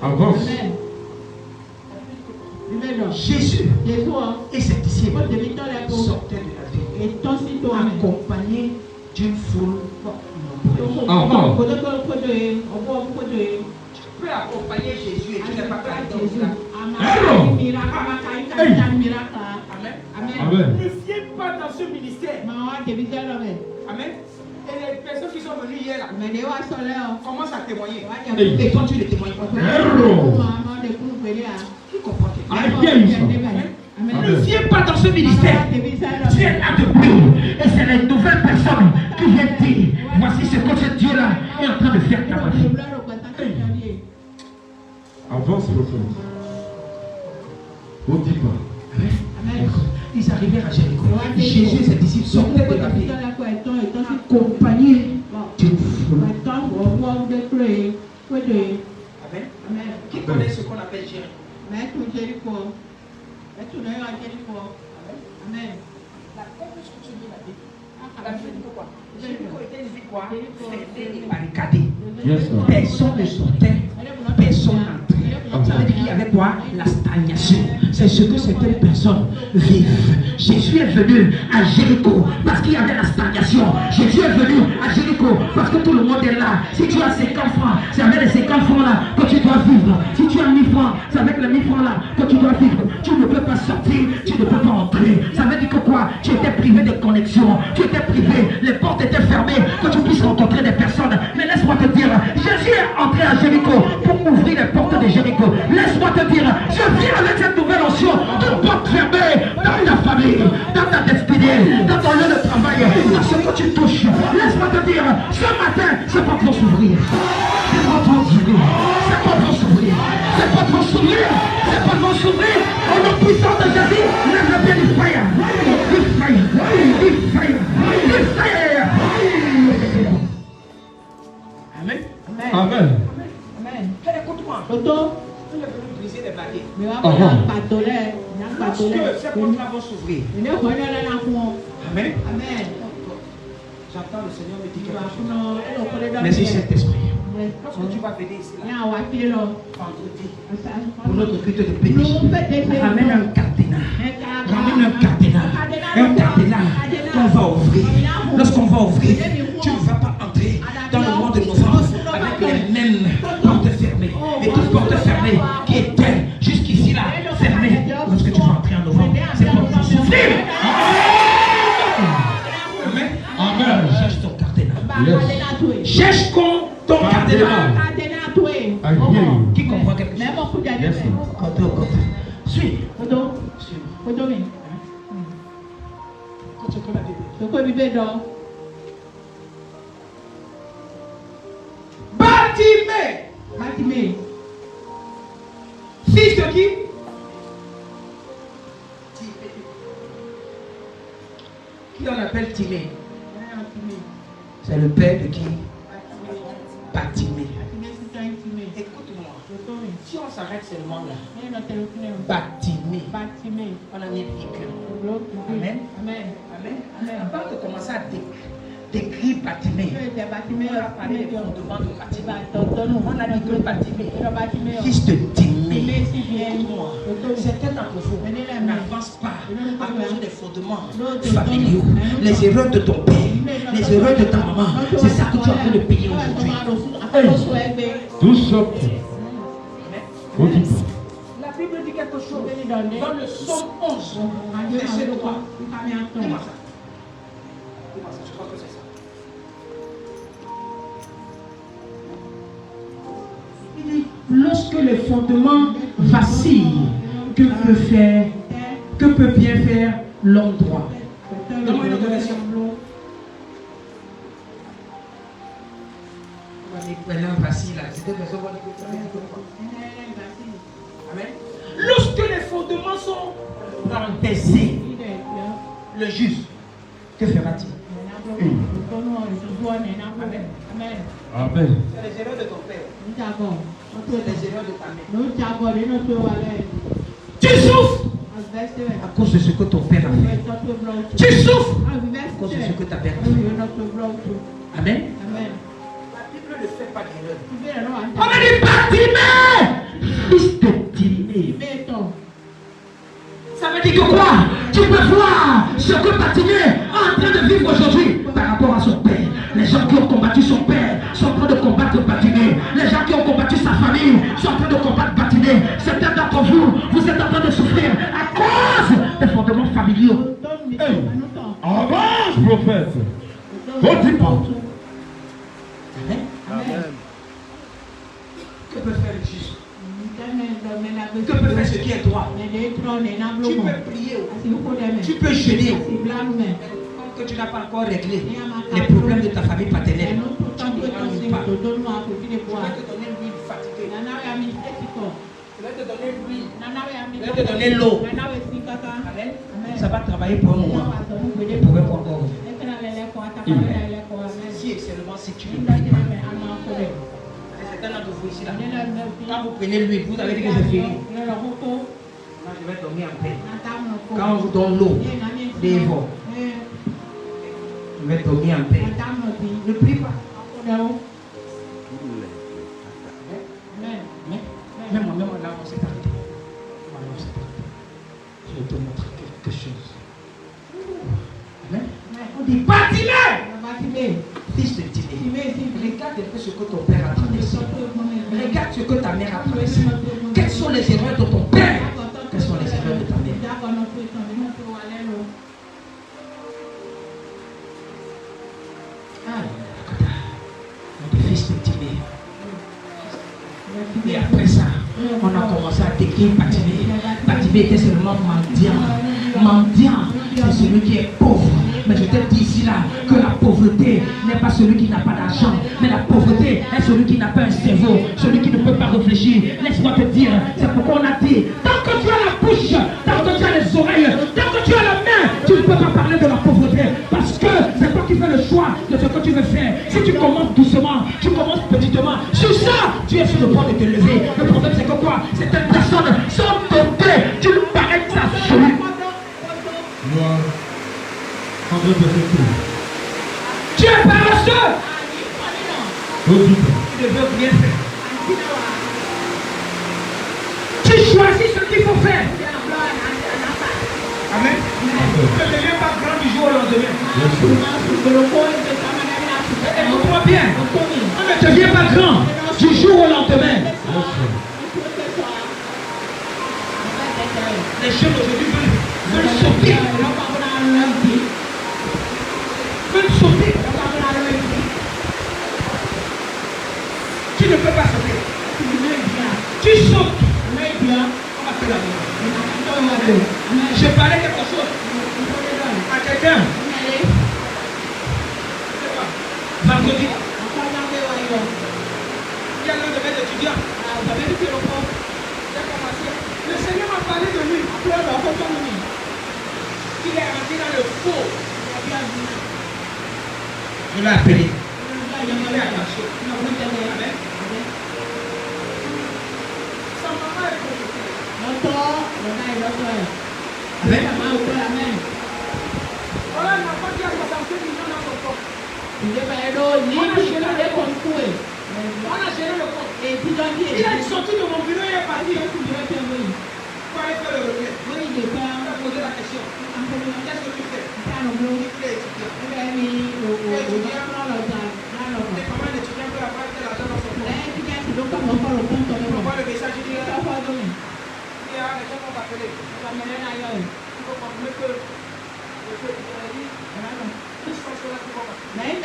Avance. Jésus et ses disciples sortaient de la ville, accompagnés d'une foule nombreuse. Tu peux accompagner Jésus et tu n'es pas Jésus. Amen. Ne viens pas dans ce ministère. Amen. Et les personnes qui sont venues hier là, commencent à témoigner. Et quand tu ne témoignes pas, qui comprend Ne viens pas dans ce ministère. tu es là depuis. Et c'est les nouvelles personnes qui viennent dire, voici ce que ce Dieu-là est en train de faire dans ma vie. Avance, prophète. On dit pas. Ils arrivèrent à Jéricho. Jésus et ses disciples sortaient de la ville, accompagnés d'une foule. Amen. Qui connaît ce qu'on appelle Jéricho? La première chose que tu lis la Bible. La Bible dit quoi? Jéricho était une ville quoi? Fermée et barricadée. Yes, sir. Personne ne sortait, personne n'entrait. Ça veut dire qu'il y avait quoi? La stagnation. c'est ce que certaines personnes vivent. Jésus est venu à Jéricho parce qu'il y avait la stagnation. Jésus est venu à Jéricho parce que tout le monde est là. Si tu as 50 francs, c'est avec les 50 francs là que tu dois vivre. Si tu as 1000 francs, c'est avec les 1000 francs là que tu dois vivre. Tu ne peux pas sortir, tu ne peux pas entrer. Ça veut dire que quoi? Tu étais privé de connexion, tu étais privé, les portes étaient fermées, que tu puisses rencontrer des personnes. Mais laisse-moi te dire, Jésus est entré à Jéricho pour ouvrir les portes de Jéricho. Laisse-moi te dire, je viens avec cette nouvelle onction, toute porte fermée dans ta famille, dans ta destinée, dans ton lieu de travail, dans ce que tu touches. Laisse-moi te dire, ce matin, ces portes vont s'ouvrir. Ces portes vont s'ouvrir. Ces portes vont s'ouvrir. Ces portes vont s'ouvrir. Ces portes vont s'ouvrir. Au nom puissant de Jésus, lève bien du fire. Du fire. Du fire. Du fire. Amen. Amen. Amen. Écoute-moi. Toto. Il est venu briser des barrières. Mais on va pas patoler. Lorsque ces portes-là vont s'ouvrir. Amen. Amen. J'entends le Seigneur me dire quelque chose. Merci Saint-Esprit. Lorsque tu vas venir ici, là, vendredi, pour notre culte de péniche, ramène un cadenas. Ramène un cadenas. Un cadenas qu'on va ouvrir. Lorsqu'on va ouvrir, tu ne vas pas entrer dans le mois de novembre avec les mêmes portes fermées. Et toutes portes fermées qui étaient jusqu'ici là, fermées. Lorsque tu vas entrer en novembre, c'est pour vous s'ouvrir. Amen. Amen. Cherche ton cadenas. Yes. Cherche ton cadenas. Qui comprend quelque chose? Yes. Suis. Bartimée. Fils de qui? Qui on appelle Timée? C'est le père de qui? Bartimée. Écoute-moi. Si on s'arrête seulement là, Bartimée. On a mis le Amen. Amen. Avant de commencer à décrire Bartimée, on a parlé des fondements de Bartimée. On a dit que Bartimée, fils de Timée. Écoute-moi. Certains d'entre vous n'avancent pas à cause des fondements familiaux, les erreurs de ton père, les erreurs de ta maman. C'est ça que tu es en train de payer aujourd'hui. Tout sorte. La Bible dit quelque chose dans le psaume 11, verset 3. Dis-moi ça. Je crois que c'est ça. Il dit, lorsque les fondements vacillent, que peut bien faire l'homme droit? Donne-moi une autre version. Amen. Lorsque les fondements sont renversés, le juste, que fera-t-il? Amen. C'est les erreurs de ton père. C'est les erreurs de ta mère. Tu souffres à cause de ce que ton père a fait. Tu souffres à cause de ce que ta mère a fait. Amen. La Bible ne fait pas d'erreur. On a dit Bartimée, fils de Timée. Ça veut dire que quoi? Tu peux voir ce que Bartimée est en train de vivre aujourd'hui par rapport à son père. Les gens qui ont combattu son père sont en train de combattre Bartimée. Les gens qui ont combattu sa famille sont en train de combattre Bartimée. Certains d'entre vous, vous êtes en train de souffrir à cause des fondements familiaux. Avance, prophète. Continue. Amen. Que peut faire le juste? Que peut faire ce qui est droit? Tu peux prier, tu peux jeûner. Que tu n'as pas encore réglé les problèmes de ta famille paternelle. Tu ne n'ennuies pas. Je vais te donner l'huile fatiguée. Je vais te donner l'huile. Je vais te donner l'eau. Amen. Ça va travailler pour un moment. Tu ne pourrais pas encore. Si et seulement si tu ne pries pas. Certains d'entre vous ici là. Quand vous prenez l'huile, vous avez dit que c'est fini. Moi je vais dormir en paix. Quand on vous donne l'eau, dévore. Je vais dormir en paix. Ne prie pas. Mais moi-même, là, on s'est arrêté. regarde un peu ce que ton père a traversé. Regarde ce que ta mère a traversé. Quelles sont les erreurs de ton père? Quelles sont les erreurs de ta mère? Mon fils Batimé. Et après ça, on a commencé à décrire Batimé. Batimé était seulement mendiant. Mendiant, c'est celui qui est pauvre. Mais je te dis ici là que la pauvreté n'est pas celui qui n'a pas d'argent, mais la pauvreté est celui qui n'a pas un cerveau, celui qui ne peut pas réfléchir. Laisse-moi te dire, c'est pourquoi on a dit, tant que tu as la bouche, tant que tu as les oreilles, tant que tu as la main, tu ne peux pas parler de la pauvreté, parce que c'est toi qui fais le choix de ce que tu veux faire. Si tu commences doucement, tu commences petitement, sur ça, tu es sur le point de te lever. Le problème c'est que quoi? Certaines personnes sont dotées d'une pareille absolue. Tu es paresseux. Tu ne veux rien faire. Tu choisis ce qu'il faut faire. Amen. Tu ne deviens pas grand du jour au lendemain. Écoute-moi bien. Tu ne deviens pas grand du jour au lendemain. Les jeunes aujourd'hui veulent sauter. Veulent sauter. Tu ne peux pas sauter. Tu sautes. On va faire la vie. Je parlais quelque chose à quelqu'un. Vendredi. Il y a l'un de mes étudiants. Le Seigneur m'a parlé de lui. Il est rentré dans le faux. Je l'ai appelé. Sa maman est consultée. Amen. Voilà, il n'a pas dit à 65 millions dans son compte. On a géré le compte. Il est sorti de mon bureau et il est parti. Pour aller faire le requête. On a posé la question. Qu'est-ce que tu fais? Les parents d'étudiants peuvent avoir l'argent dans son compte. On voit le message, il dit, les gens vont t'appeler. Il faut confirmer que tous sont ceux-là qui vont m'appeler.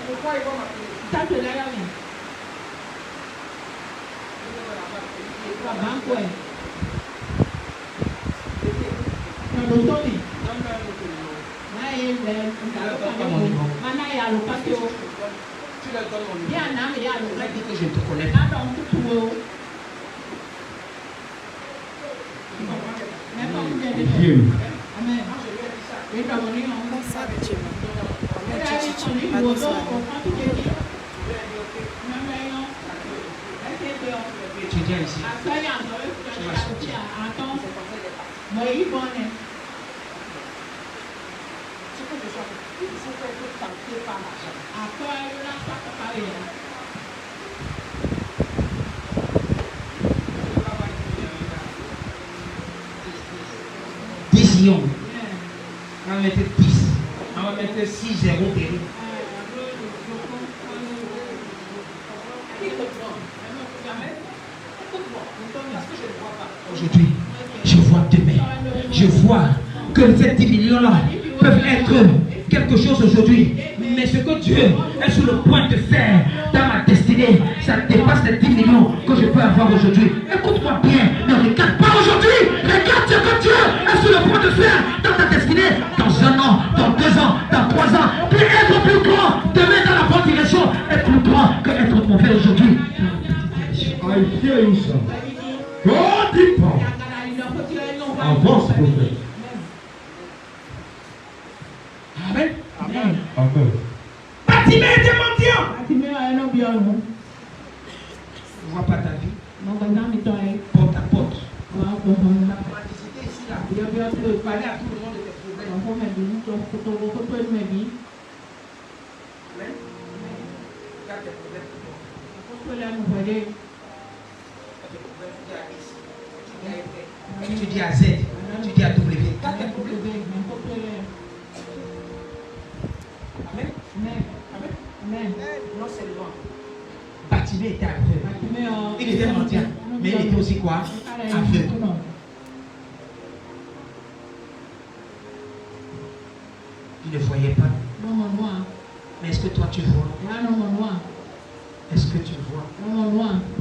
Pourquoi ils vont m'appeler? Tu leur donnes mon numéro. Il dit que je te connais. Étudiant ici. Décision. On va mettre 10. On va mettre 6 0 derrière. Aujourd'hui, je vois demain. Je vois que ces 10 millions-là peuvent être quelque chose aujourd'hui. Mais ce que Dieu est sur le point de faire dans ma destinée, ça dépasse les 10 millions que je peux avoir aujourd'hui. Écoute-moi bien, ne regarde pas aujourd'hui. Regarde ce que Dieu est sur le point de faire dans ta destinée. Dans 1 an, dans 2 ans, dans 3 ans. Puis être plus grand, demain dans la bonne direction, être plus grand que être mauvais aujourd'hui. I hear you, sir. Go deeper. Avance, prophète. Amen. Amen. Batimé était mendiant. Ne vois pas ta vie. Porte à porte. La praticité ici, là. Parler à tout le monde de tes problèmes. Amen. Regarde tes problèmes. Tu dis à Z, tu dis à W. Regarde tes problèmes. Amen. Amen. Non seulement Bartimée était aveugle, il était mendiant, mais il était aussi quoi? Aveugle. Il ne voyait pas. Mais est-ce que toi tu vois? Est-ce que tu vois?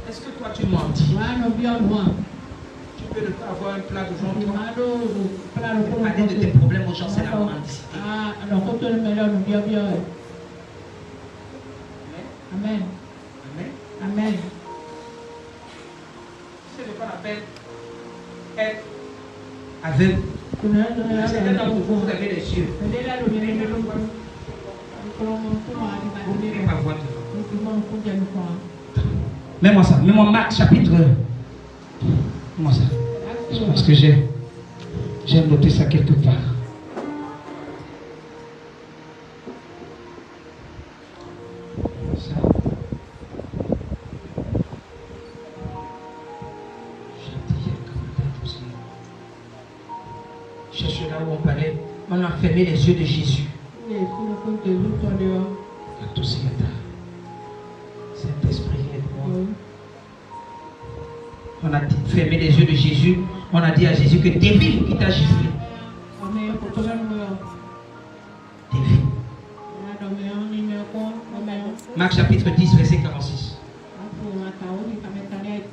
Est-ce que toi tu mendis? Tu peux ne pas avoir un plat devant toi. Parler de tes problèmes aux gens, c'est la mendicité. Amen. Amen. C'est ce qu'on appelle être aveugle. Certains d'entre vous, vous avez les yeux. Vous ne pouvez pas voir devant. Mets-moi ça. Mets-moi Marc chapitre. Mets-moi ça. Parce que j'ai noté ça quelque part. Ça. Cherche là où on parlait. On a fermé les yeux de Jésus. Saint-Esprit, aide-moi. On a fermé les yeux de Jésus. On a dit à Jésus que David qui t'a giflé. David. Marc chapitre 10, verset 46.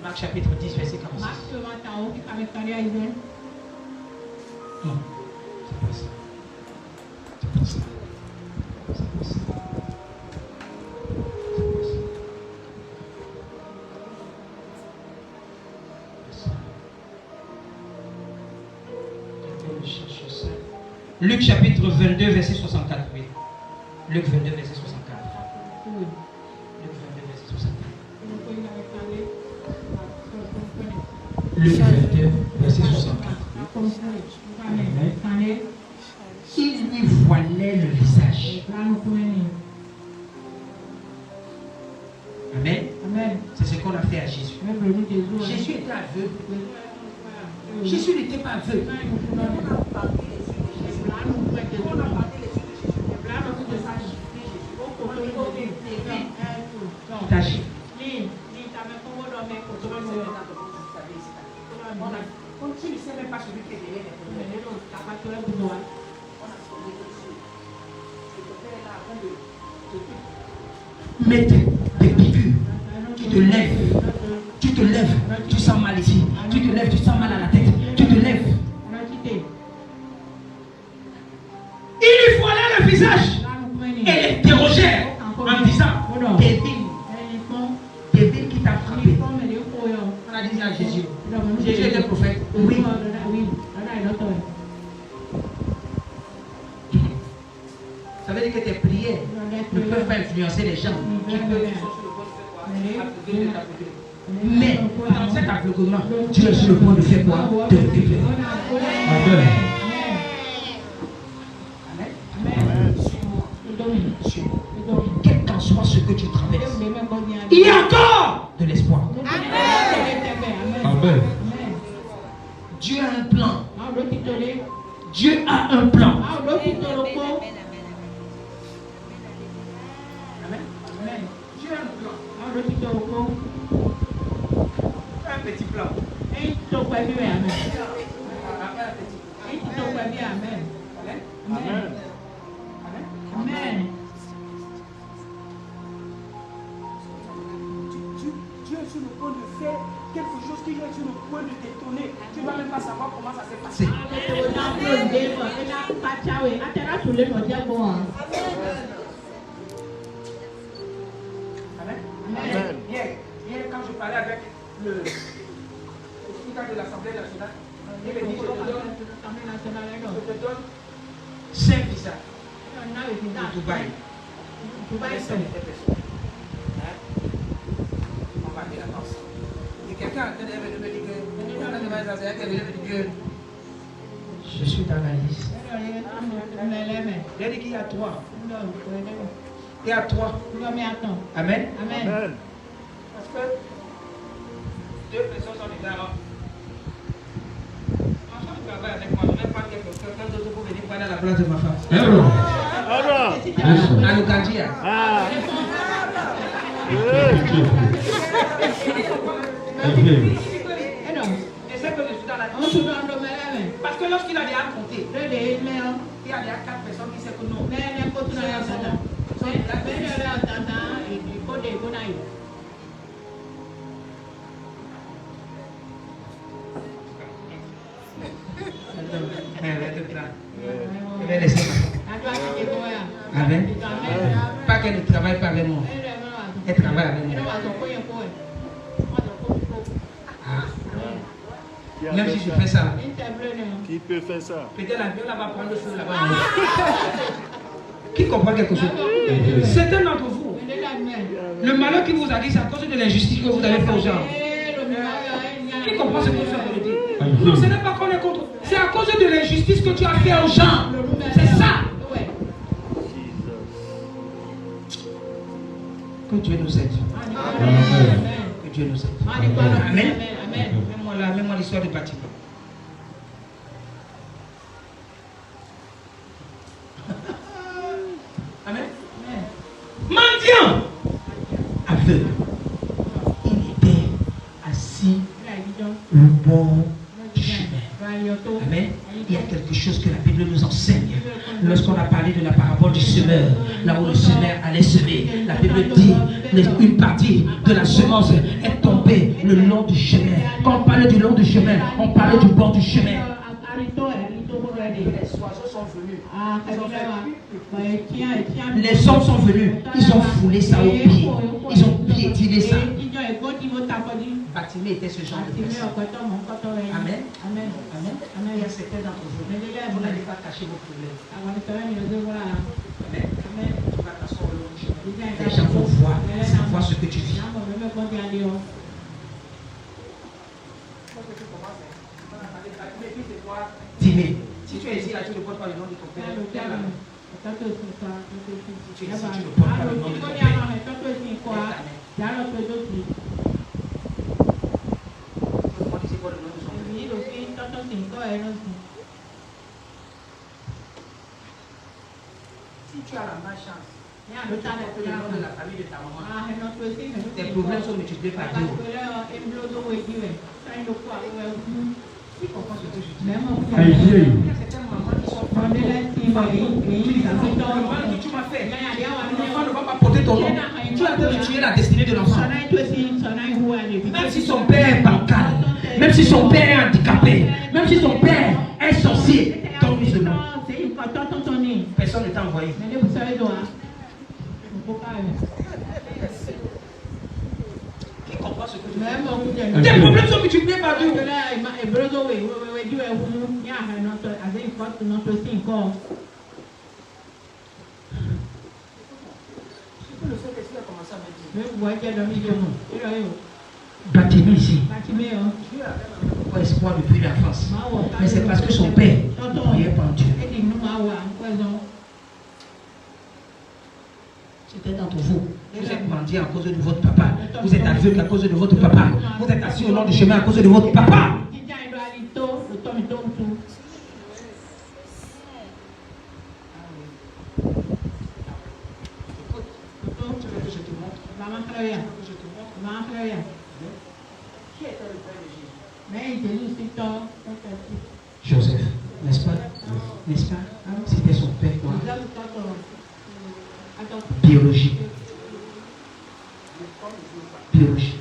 Marc chapitre 10, verset 46. Non, c'est pas ça. C'est pas ça. C'est pas ça. Luc chapitre 22, verset 64. Oui. Luc 22, verset 64. Luc 22, verset 64. Luc 22, verset 64. Il lui voilait le visage. Amen. C'est ce qu'on a fait à Jésus. Jésus était aveugle. Jésus n'était pas aveugle. Mettez des piqûres. Tu te lèves, tu sens mal ici. Tu te lèves, tu sens mal à la tête. Tu te lèves. Il lui voilait le visage et l'interrogèrent en disant, David qui t'a frappé. On a dit à Jésus, Jésus est un prophète. Oui. Ça veut dire que tes prières ne peuvent pas influencer les gens. Mais dans cet aveuglement, tu es sur le point de faire quoi? De vivre. Amen. Quel qu'en soit ce que tu traverses, il y a encore de l'espoir. Amen. Dieu a un plan. Dieu a un plan. Amen. Dieu a un plan. Un petit plan. Amen. Dieu est sur le point de faire quelque chose qui est sur le point de t'étonner. Tu ne vas même pas savoir comment ça s'est passé. Amen. Hier, quand je parlais avec le speaker de l'Assemblée nationale, il me dit, je te donne 5 visas à Dubaï. Dubaï, c'est les personnes. On va aller là-bas. Et quelqu'un me dit que je suis dans la liste. Il a dit qu'il y a 3. Il y a 3. Amen. Parce que 2 personnes sont déjà là. Quand tu travailles avec moi, je ne vais pas quelqu'un d'autre pour venir prendre la place de ma femme. Anukandia. Parce que lorsqu'il a déjà compté, il y a déjà 4 personnes qui disent que non. Je vais laisser. Amen. Pas qu'elle ne travaille pas avec moi. Elle travaille avec moi. Même si je fais ça. Qui peut faire ça? Peut-être l'avion là va prendre le feu là-bas. Qui comprend quelque chose? Certains d'entre vous, le malheur qui vous a dit, c'est à cause de l'injustice que vous avez fait aux gens. Qui comprend ce que je suis en train de dire? Non, ce n'est pas qu'on est contre. C'est à cause de l'injustice que tu as fait aux gens. C'est ça. Que Dieu nous aide. Que Dieu nous aide. Amen. Mets-moi l'histoire du bâtiment. Amen. Mendiant. Aveugle. Il était assis au bord du chemin. Amen. Il y a quelque chose que la Bible nous enseigne. Lorsqu'on a parlé de la parabole du semeur, là où le semeur allait semer, la Bible dit une partie de la semence est tombée le long du chemin. Quand on parlait du long du chemin, on parlait du bord du chemin. Les oiseaux sont venus. Les hommes sont venus. Ils ont foulé ça au pied. Ils ont piétiné ça. Bartimée était ce genre de personne. Amen. Amen. Amen. Il y a certains d'entre vous. Vous n'allez pas cacher vos problèmes. Amen. Tu vas t'asseoir au long du chemin. Les gens vont voir ce que tu vis. Timide. Si tu es ici, là, tu ne portes pas le nom de ton père. Tu es ici, tu ne portes pas le nom de ton père. Si tu as la malchance, tu portes le nom de la famille de ta maman. Tes problèmes sont multipliés par 2. Qui comprend ce que je dis? Il y a certaines mamans qui sont fantômes. Tu m'as fait. L'enfant ne va pas porter ton nom. Tu as tué la destinée de l'enfant. Même si son père est bancal, même si son père est handicapé, même si son père est sorcier, ton fils de nom. Personne ne t'a envoyé. Qui comprend ce que je dis? Tes problèmes sont multipliés par 2. Bartimée ici, pas espoir depuis la France. Mais c'est parce que son père priait par Dieu. Certains d'entre vous, vous êtes mendiants à cause de votre papa. Vous êtes aveugle à cause de votre papa. Vous êtes assis au long du chemin à cause de votre papa. Joseph, n'est-ce pas? N'est-ce pas? C'était son père, quoi. Biologie. Biologie. Biologie.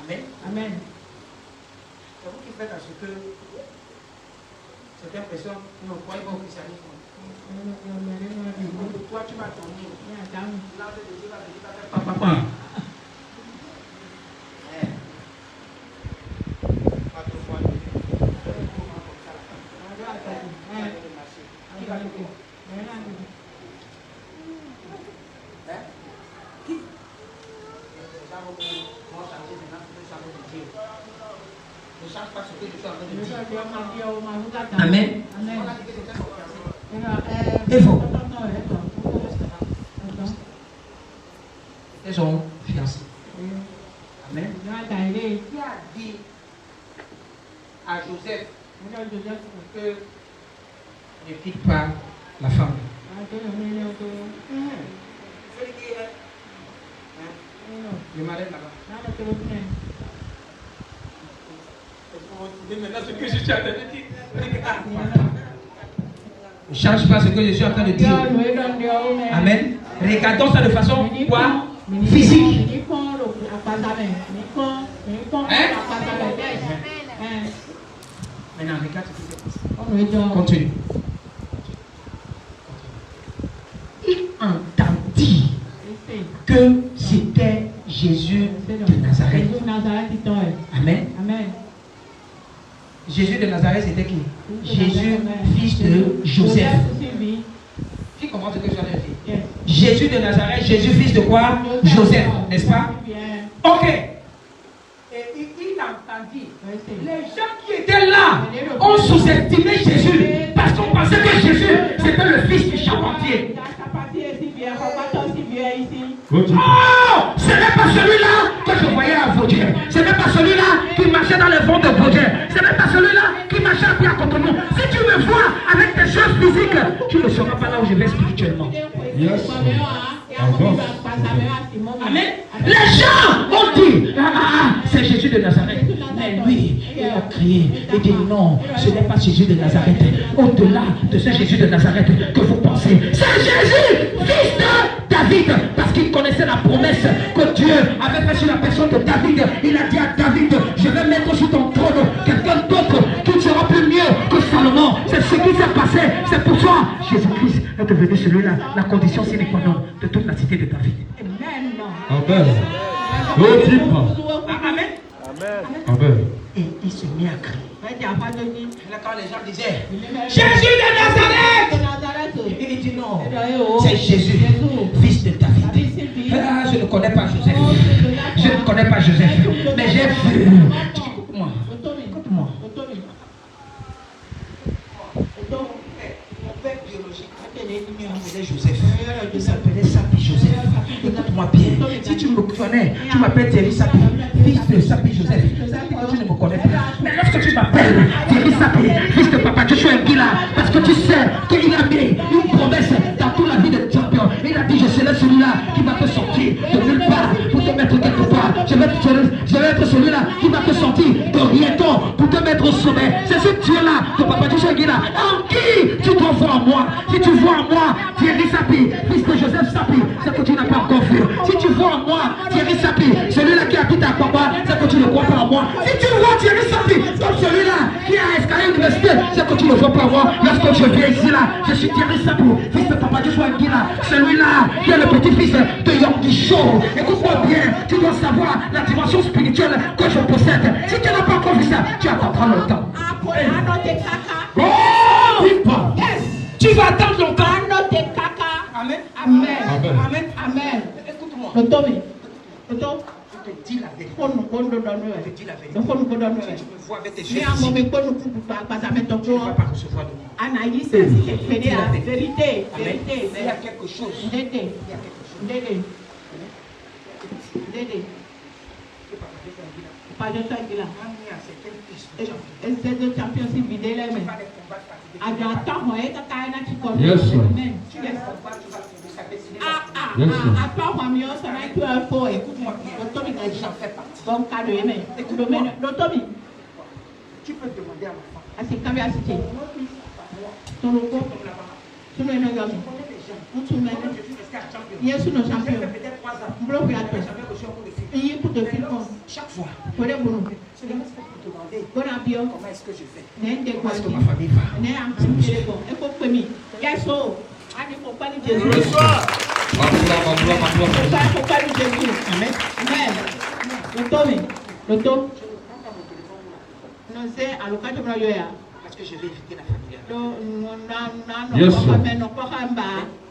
Amen. Amen. C'est vous qui faites à ce que certaines personnes ne croient pas au christianisme. Toi, tu vas tourner. Papa. Amen. Et vous? Ils sont fiancés. Amen. Qui a dit à Joseph, Le malade là-bas. Maintenant ce que je suis en train de dire. Ne change pas ce que je suis en train de dire. Amen. Regardons ça de façon quoi? Physique. Hein? Maintenant, regarde ce qui se passe. Continue. Il entendit que c'était Jésus de Nazareth. Amen. Jésus de Nazareth, c'était qui? Jésus, fils de Joseph. Tu comprends ce que je viens de dire? Jésus de Nazareth, Jésus, fils de quoi? Joseph, n'est-ce pas? Ok. Et il entendit. Les gens qui étaient là ont sous-estimé Jésus parce qu'on pensait que Jésus, c'était le fils du charpentier. Oh, ce n'est pas celui-là que je voyais à Vaudien. Ce n'est pas celui-là qui marchait dans le vent de Vaudien. Ce n'est pas celui-là qui marchait à pied à Cotonou. Si tu me vois avec tes choses physiques, tu ne seras pas là où je vais spirituellement. Yes. Amen. Les gens ont dit, c'est Jésus de Nazareth. Mais lui, il a crié, il dit non, ce n'est pas Jésus de Nazareth. Au-delà de ce Jésus de Nazareth que vous pensez, c'est Jésus, fils de David. Parce qu'il connaissait la promesse que Dieu avait faite sur la personne de David. Il a dit à David, je vais mettre sur ton trône quelqu'un d'autre qui sera plus mieux que Salomon. C'est ce qui s'est passé. C'est pour ça Jésus-Christ est devenu celui-là, la condition sine qua non de toute la cité de David. Amen. Amen. Amen. Et il se mit à crier. Là, quand les gens disaient Jésus de Nazareth, il dit non, c'est Jésus, fils de David. Ah, je ne connais pas Joseph. Je ne connais pas Joseph. Mais j'ai vu. Écoute-moi. Écoute-moi. Mon père biologique s'appelait Joseph. Il s'appelait Sapi Joseph. Écoute-moi bien. Si tu me connais, tu m'appelles Thierry Sapi, fils de Sapi Joseph. Tu ne me connais pas. Mais lorsque tu m'appelles Thierry Sapi, fils de Papa Joshua Ngila, parce que tu sais qu'il a mis une promesse dans toute la vie de champion. Il a dit, je serai celui-là qui va te sortir de nulle part pour te mettre quelque part. Je vais être celui-là qui va te sortir de rien pour te mettre au sommet. C'est ce Dieu-là que Papa Joshua Ngila, en qui tu dois voir en moi. Si tu vois en moi Thierry Sapi, fils de Joseph Sapi, c'est que tu n'as pas encore vu. Si tu vois en moi Thierry Sapi, celui-là qui habite à Papa, c'est que tu ne crois pas en moi. Si tu vois Thierry Sapi comme celui-là qui est à Escalier Université, c'est que tu ne vois pas en moi. Lorsque je viens ici là, je suis Thierry Sapi, fils de Papa Joshua Ngila, celui-là qui est le petit-fils de Yordi Show. Écoute-moi bien, tu dois savoir la dimension spirituelle que je possède. Si tu n'as pas encore vu ça, tu attendras longtemps. Oh, yes. Tu vas attendre longtemps. Amen. Amen. Amen. Amen. Écoute-moi. Je te dis la vérité. Je te dis la vérité. Si tu me vois avec tes yeux, tu ne vas pas recevoir de moi. Anaïs, c'est vérité. Il y a quelque chose. Pas de ça qui là. C'est de champion si vidé les mains. Yes, sir. Tu peux demander à ma femme. Chaque fois, je ne laisse pas pour demander comment est-ce que je fais. Comment est-ce que ma famille va. Parce que je vais éviter la famille. Yes, sir.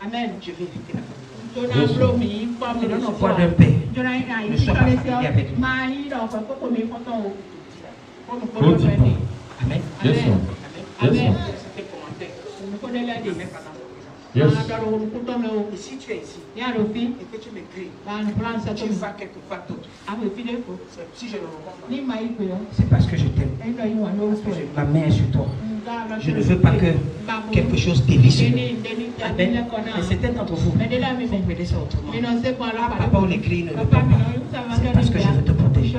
Amen. Je vais éviter la famille. Je ne suis pas d'un père. Ne sois pas familier avec moi. Amen. Yes, sir. Yes, sir. Yes. Et si tu es ici et que tu m'écris, tu vas quelque part d'autre. Si je le rencontre, c'est parce que je t'aime. Parce que ma main est sur toi. Je ne veux pas que quelque chose dévie sur nous. Amen. Mais certains d'entre vous, vous mettez ça autrement. Papa, on écrit, ne le pas. C'est parce que je veux te protéger.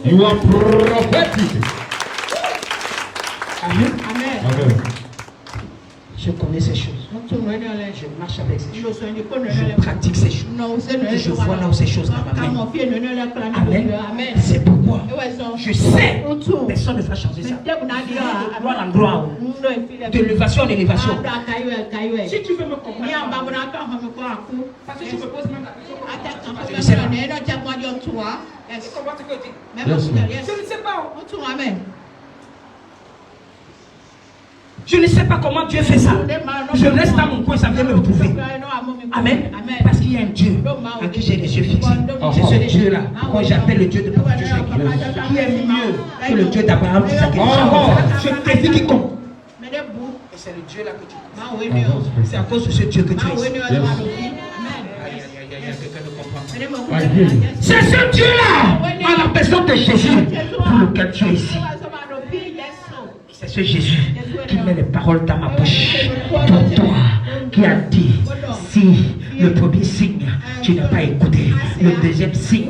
You are prophetic. Amen. Amen. Je connais ces choses. Je marche avec ces choses. Je pratique ces choses. Je vois là où ces choses m'amènent. Amen. C'est pourquoi je sais personne ne va changer ça. Gloire en gloire. D'élévation en élévation. Si tu veux me comprendre, parce que je me pose même la question. Je ne sais pas. Je ne sais pas. Je ne sais pas comment Dieu fait ça. Je reste dans mon coin, ça vient me retrouver. Amen. Parce qu'il y a un Dieu à qui j'ai les yeux fixés. C'est ce Dieu-là, moi j'appelle le Dieu de prophétie, qui est mieux que le Dieu d'Abraham, d'Isaac et de Jacob. Je défie quiconque. Et c'est le Dieu là que tu connais. C'est à cause de ce Dieu que tu es ici. C'est ce Dieu-là, en la personne de Jésus, pour lequel tu es ici. C'est ce Jésus qui met les paroles dans ma bouche. Toi, qui a dit, si le premier signe, tu n'as pas écouté, le deuxième signe,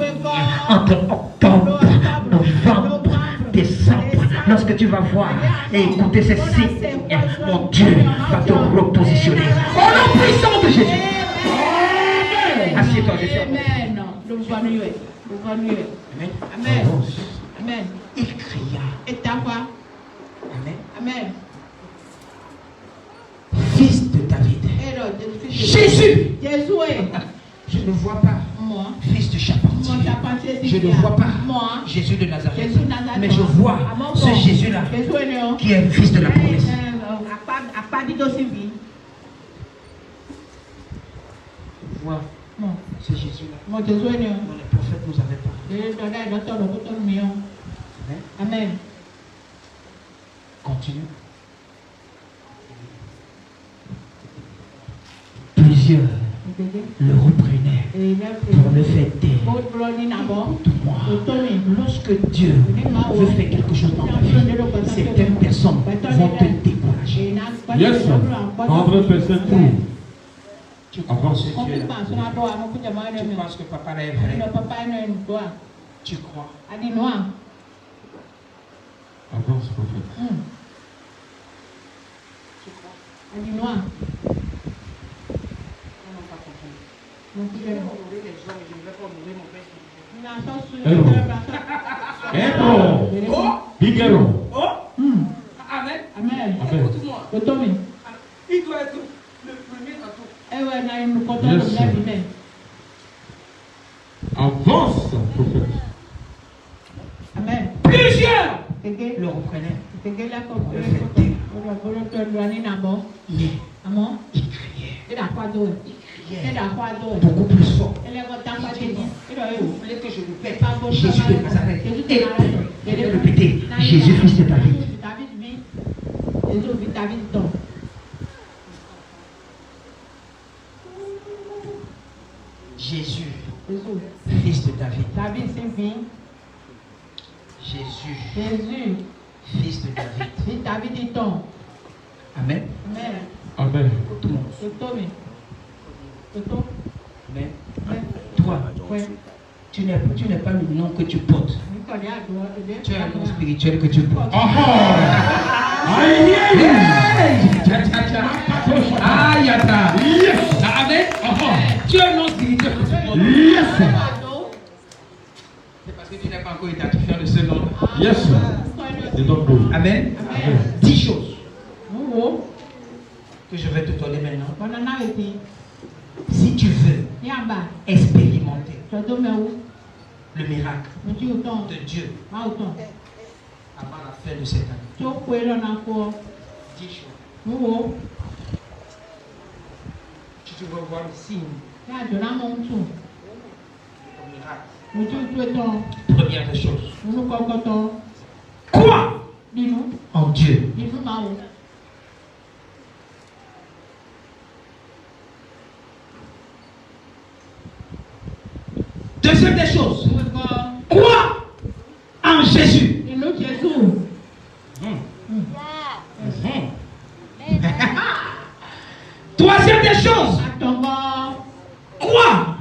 entre octobre, novembre, décembre, lorsque tu vas voir et écouter ces signes, mon Dieu va te repositionner. Au nom puissant de Jésus. Assieds-toi, Jésus. Amen. Amen. Amen. Il cria. Et ta voix. Amen. Amen. Fils de David. Jésus. Je ne vois pas. Moi. Fils de charpentier. Je ne vois pas. Moi. Jésus de Nazareth. Mais je vois ce Jésus-là qui est le fils de la promesse. Je vois ce Jésus-là. Dont les prophètes nous avaient parlé. Amen. Continue. Plusieurs le reprenaient pour le faire taire. Lorsque Dieu veut faire quelque chose dans ta vie, certaines personnes vont te décourager. Yes, sir. 100% true. Tu crois ce Dieu-là. Tu penses que papa est vrai. Tu crois. Avance, prophète. Big arrow. Amen. Amen. Écoute-moi. Il doit être le premier à tout. Yes, sir. Avance, prophète. Amen. Plusieurs le reprenaient. Il criait. Beaucoup plus fort. Vous voulez que je répète Jésus de Nazareth. Et je vais répéter Jésus, fils de David. Jésus, fils de David. Jésus, fils de David. Amen. Amen. Tout le monde. Mais toi, tu n'es pas le nom que tu portes. Tu as un nom spirituel que tu portes. Amen. Tu as un nom spirituel que tu portes. C'est parce que tu n'as pas encore identifié de ce nom. Yes, sir. They don't know. Amen. 10 choses que je vais te donner maintenant. Si tu veux expérimenter le miracle de Dieu avant la fin de cette année, 10 choses. Tu vas voir le signe du miracle. Première des choses. Crois en Dieu. Deuxième des choses. Crois en Jésus. Troisième des choses. Crois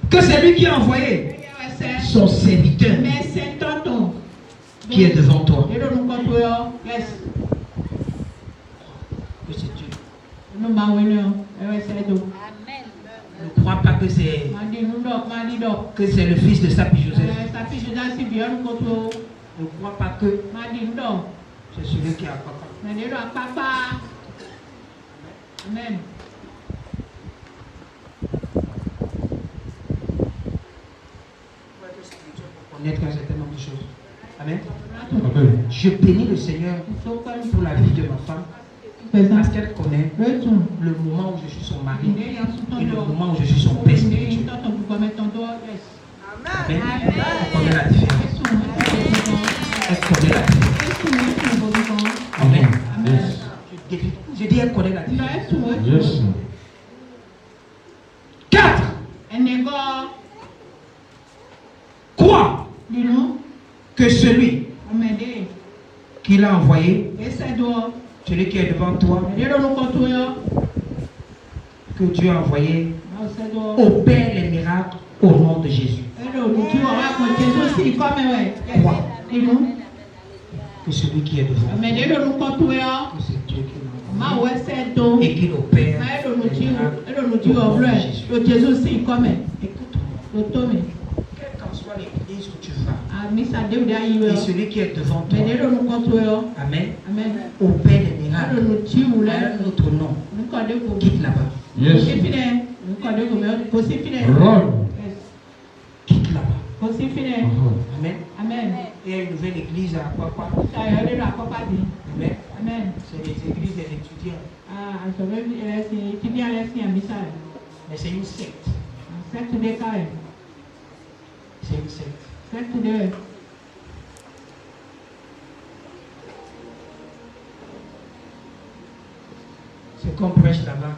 que c'est lui qui a envoyé son serviteur qui est devant toi. Que c'est Dieu. Ne crois pas que c'est le fils de Sapi Joseph. Ne crois pas que c'est celui qui a papa. Amen. Connaître un certain nombre de choses. Amen. Amen. Je bénis le Seigneur pour la vie de ma femme. Parce qu'elle connaît le moment où je suis son mari et le moment où je suis son père spirituel. Amen. Elle connaît la différence. Elle connaît la différence. Amen. Je dis elle connaît la différence. Yes. 4. Crois que celui qui l'a envoyé, celui qui est devant toi, que Dieu a envoyé, opère les miracles au nom de Jésus. Crois que celui qui est devant toi, que c'est Dieu qui l'a envoyé et qu'il opère les miracles au nom de Jésus. Écoute-moi. Quelle qu'en soit l'église où tu vas, et celui qui est devant toi, Amen, opère les miracles à un autre nom, quitte là-bas. Yes. Run. Quitte là-bas. Uh-huh. Amen. Il y a une nouvelle église à Papa. Amen. C'est les églises des étudiants. Mais c'est une secte. C'est une secte. C'est qu'on prêche là-bas.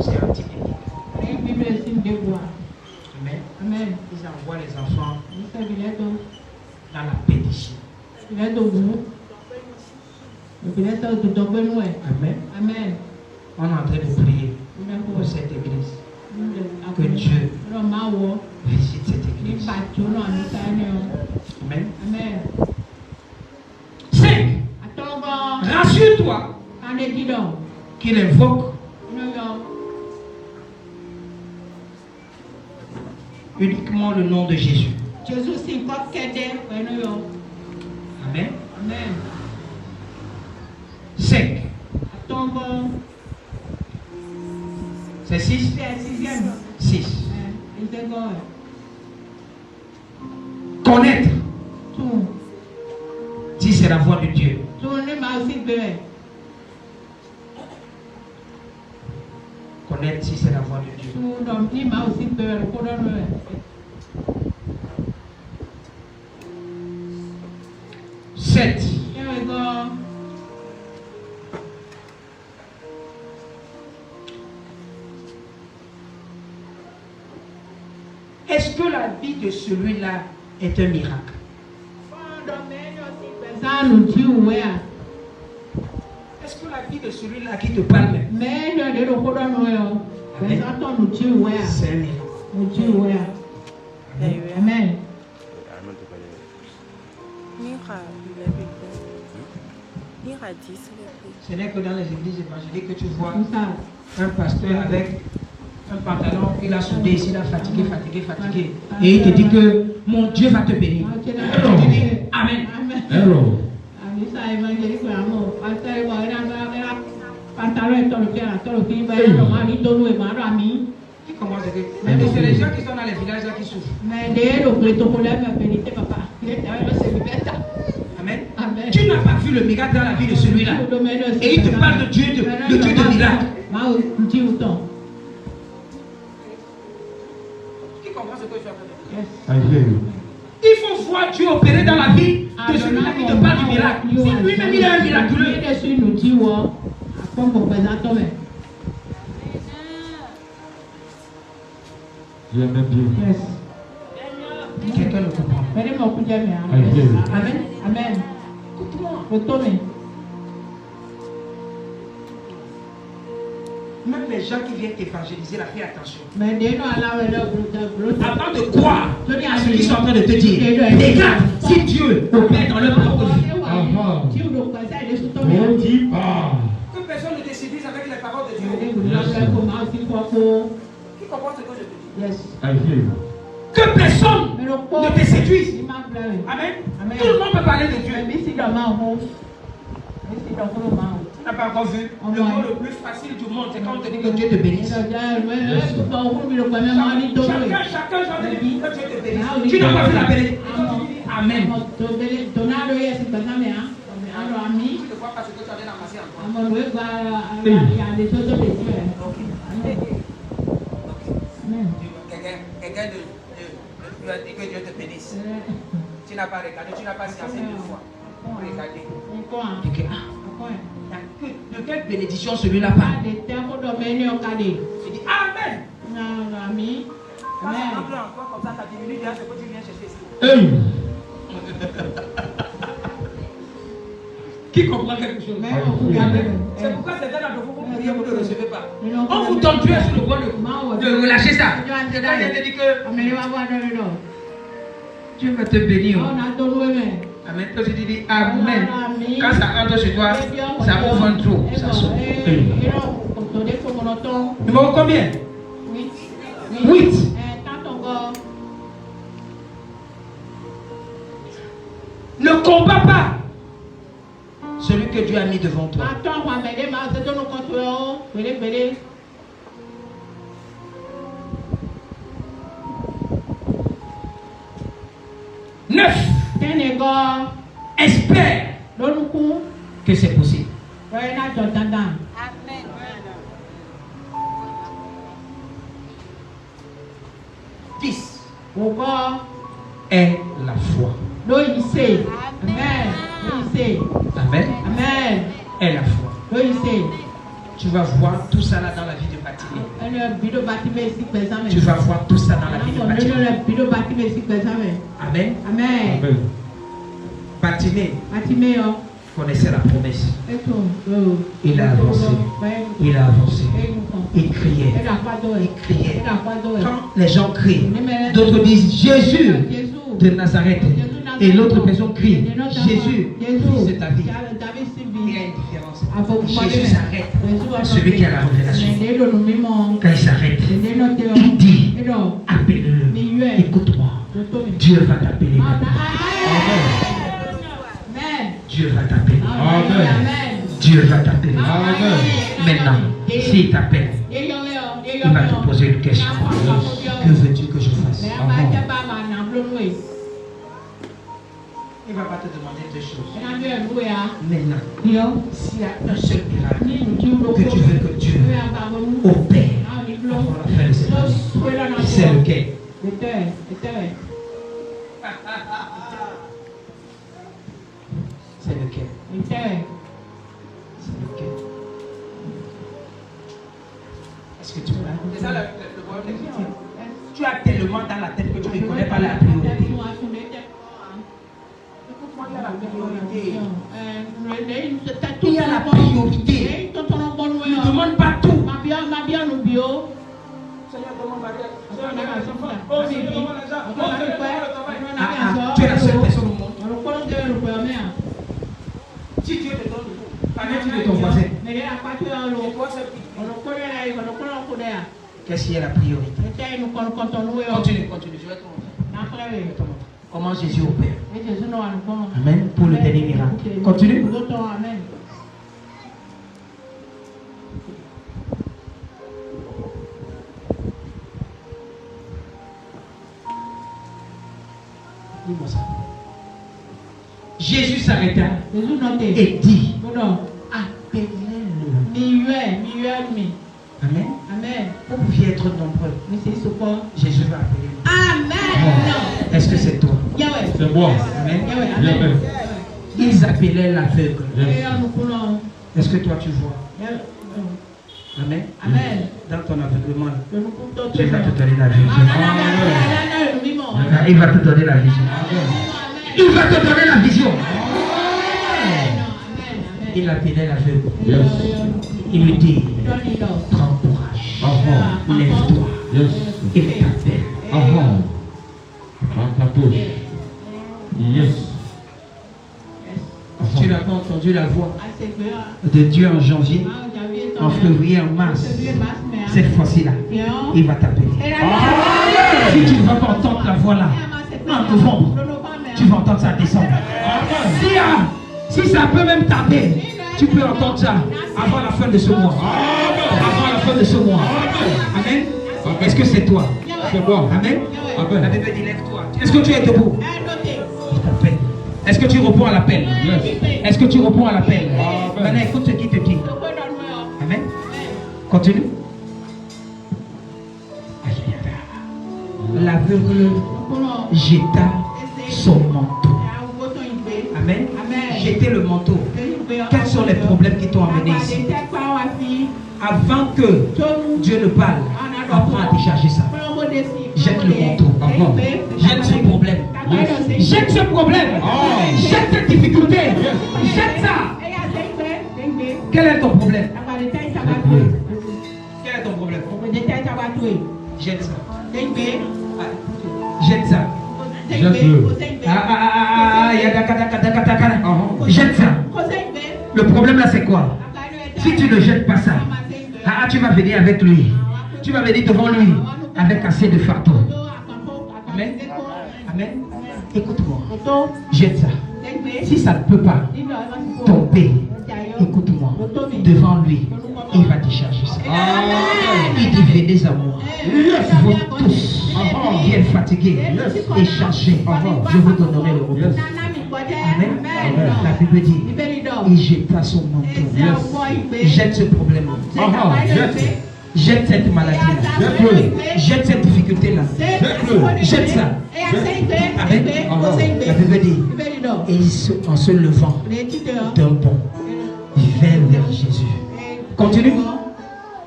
C'est anti-biblique. Amen. Ils envoient les enfants dans la pétition. Amen. On est en train de prier pour cette église. Que Dieu visite cette église. Amen. 5. Rassure-toi qu'il invoque uniquement le nom de Jésus. Amen. 5. C'est 6. 6. Connaître si c'est la voix de Dieu. Connaître si c'est la voix de Dieu. 7. Est-ce que la vie de celui-là est un miracle? Est-ce que la vie de celui-là qui te parle, c'est un miracle? Amen. Ce n'est que dans les églises évangéliques que tu vois un pasteur avec un pantalon, il a soudé ici, il a fatigué. Et il te dit que mon Dieu va te bénir. Amen. Hello. Qui commence à dire, c'est les gens qui sont dans les villages là qui souffrent. Amen. Tu n'as pas vu le miracle dans la vie de celui-là. Et il te parle de Dieu, de Dieu de miracle. Qui comprend ce que je suis en train de dire? I hear you. Il faut voir Dieu opérer dans la vie de celui-là qui te parle du miracle. Si lui-même il est un miraculeux. Je l'aime bien. Quelqu'un le comprend. I hear you. Amen. Écoute-moi. Même les gens qui viennent évangéliser, là, fais attention. Mais Avant de croire à ce qu'ils sont en train de te dire, regarde si Dieu opère dans leur propre vie. On dit pas. Que personne ne te séduise avec les paroles de Dieu. Qui comprend ce que je te dis? I hear you. Que personne ne te séduise. Amen. Amen. Tout le monde peut parler de Dieu. Tu n'as pas encore vu le mot le plus facile du monde, c'est quand on te dit que Dieu te bénisse. Chacun j'en ai dit que Dieu te bénisse. Tu n'as pas vu la bénédiction. Amen. Tu ne vois pas ce que tu as bien amassé encore. Quelqu'un lui a dit que Dieu te bénisse. Tu n'as pas regardé, tu n'as pas scienté 2 fois. Regardez. De quelle bénédiction celui-là parle? Tu dis Amen. Quand ça parle encore comme ça diminue bien ce que tu viens chercher ici. Qui comprend quelque chose? C'est pourquoi certains d'entre vous priez, vous ne le recevez pas. On vous donne Dieu sur le point de relâcher ça. C'est quand il te dit que Dieu va te bénir. Amen. Toi, tu dis Amen. Quand ça entre chez toi, ça ouvre trop. Ça sort. Numéro combien? 8. Ne combat pas celui que Dieu a mis devant toi. 9. Espère que c'est possible. Amen. 10. Est la foi. Amen. Est la foi. Tu vas voir tout ça là dans la vie de Batimé. Tu vas voir tout ça dans la vie de Batimé. Amen. Batimé connaissait la promesse. Il a avancé. Il a avancé. Il criait. Il criait. Quand les gens crient, d'autres disent Jésus de Nazareth. Et l'autre personne crie Jésus, fils de David. Il y a une différence. Jésus s'arrête. Celui qui a la révélation. Quand il s'arrête, il dit appelle-le. Écoute-moi. Dieu va t'appeler. Dieu va t'appeler. Dieu va t'appeler. Maintenant, s'il t'appelle, il va te poser une question. Que veux-tu que je fasse? Il ne va pas te demander 2 choses. Maintenant, s'il y a un seul miracle que tu veux que Dieu opère avant la fin de cette année, c'est lequel? C'est lequel? C'est lequel? Est-ce que tu vois? C'est ça le problème. Tu as tellement dans la tête que tu ne connais pas la priorité. Il y a la priorité. Ne demande pas tout. Tu es la seule personne au monde. Si Dieu te donne tout, qu'en est-il de ton voisin? Qu'est-ce qui est la priorité? Continue, je vais te montrer. Comment Jésus opère. Amen. Pour le dernier miracle. Continue. Dis-moi ça. Jésus s'arrêta et dit appelez-le. Amen. Vous pouviez être nombreux. Jésus va appeler. Amen. Est-ce que c'est toi? C'est moi. Amen. Amen. Ils appelaient l'aveugle. Est-ce que toi tu vois? Amen. Dans ton aveuglement, Dieu va te donner la vision. Il va te donner la vision. Il va te donner la vision. Il appelait l'aveugle. Il lui dit, prends lève-toi. Yes. Il t'appelle. Yes. Tu n'as pas entendu la voix de Dieu en janvier, en février, en mars. Cette fois-ci-là, il va t'appeler. Si tu ne vas pas entendre la voix là, en novembre, tu vas entendre ça descendre. Si ça peut même taper, tu peux entendre ça avant la fin de ce mois. Avant la fin de ce mois. Amen. Est-ce que c'est toi? C'est moi. Amen. Amen. La Bible dit lève-toi. Est-ce que tu es debout? Il t'appelle. Est-ce que tu réponds à l'appel? Est-ce que tu réponds à l'appel? Maintenant écoute ce qu'il te dit. Amen. Continue. L'aveugle jeta son manteau. Amen. Jeter le manteau. Quels sont les problèmes qui t'ont amené ici? Avant que Dieu ne parle, apprends à décharger ça. Jette le manteau. Jette ce problème. Jette ce problème. Jette cette difficulté. Jette ça. Quel est ton problème? Quel est ton problème? Jette ça. Jette ça. Jette ça. Le problème là c'est quoi? Si tu ne jettes pas ça, tu vas venir avec lui. Tu vas venir devant lui avec assez de fardeau. Amen. Amen. Écoute-moi. Jette ça. Si ça ne peut pas tomber, écoute-moi. Devant lui, il va décharger ça. Il dit venez à moi. Vous tous bien fatigués et chargés, je vous donnerai le repos. Amen. La Bible dit, il jeta son manteau. Jette ce problème. Jette cette maladie-là. Jette cette difficulté-là. Jette ça. Amen. La Bible dit, et en se levant d'un bond, il vint vers Jésus. Continue.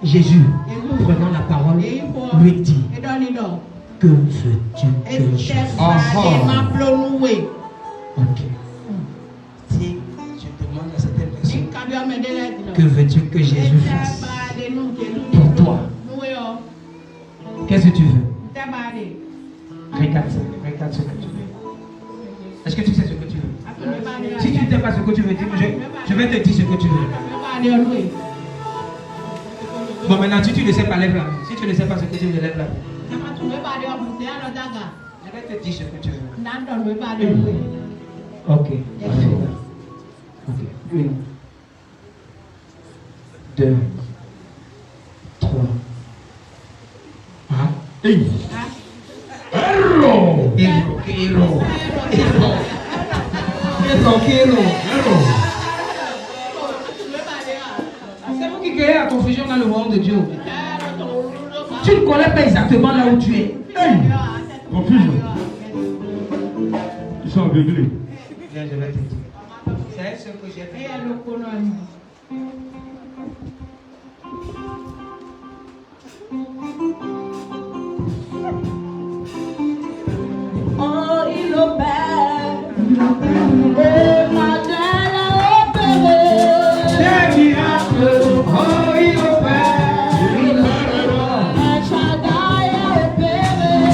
Jésus, prenant la parole, lui dit, que veux-tu que je fasse? Ok. Si je demande à certaines personnes, que veux-tu que Jésus fasse pour toi? Qu'est-ce que tu veux? Regarde ça. Regarde ce que tu veux. Est-ce que tu sais ce que tu veux? Si tu ne sais pas ce que tu veux dire, je vais te dire ce que tu veux. Bon, maintenant, si tu ne sais pas, lève la main. Si tu ne sais pas ce que tu veux, lève la main. Je vais te dire ce que tu veux. Ok. Ok. 1, 2, 3. C'est vous qui créez la confusion dans le royaume de Dieu. Tu ne connais pas exactement là où tu es. Confusion. Ils sont aveuglés. Viens, je vais te dire. C'est ce que j'ai fait. Oh, il opère. Le modèle a opéré. Des miracles. Oh, il opère. El Shaddai a opéré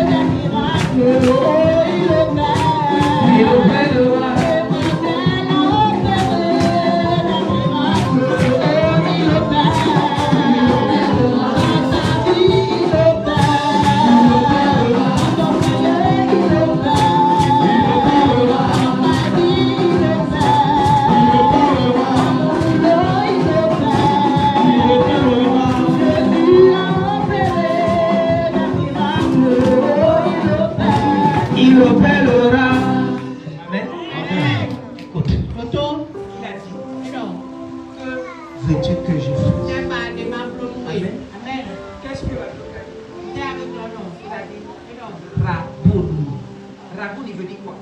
des miracles. Oh, il opère. Il opère. Il opérera. Amen. Écoute. Il a dit. Que veux-tu que je fasse? Amen. Qu'est-ce que il a dit? Rabouni. Rabouni veut dire quoi?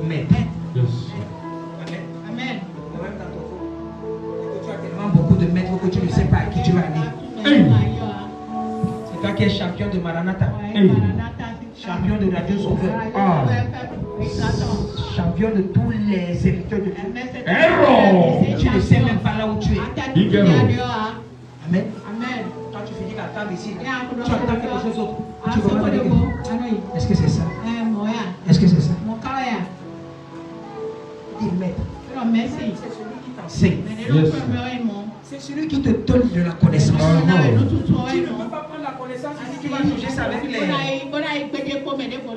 Maître. Yes. Amen. Même dans ton corps. Tu as tellement beaucoup de maîtres que tu ne sais pas à qui tu vas aller. C'est toi qui es champion de Maranatha. Champion de Radio Sauveur. Champion de tous les serviteurs de Dieu. Tu ne sais même pas là où tu es. Igero. Amen. Quand tu finis la t'attends ici. Tu attends quelque chose d'autre. Tu comprends pas. Est-ce que c'est ça? Est-ce que c'est ça? Dis maître. C'est celui qui t'enseigne. C'est celui qui te donne de la connaissance. Tu ne peux pas prendre la connaissance ici, tu vas juger ça avec les...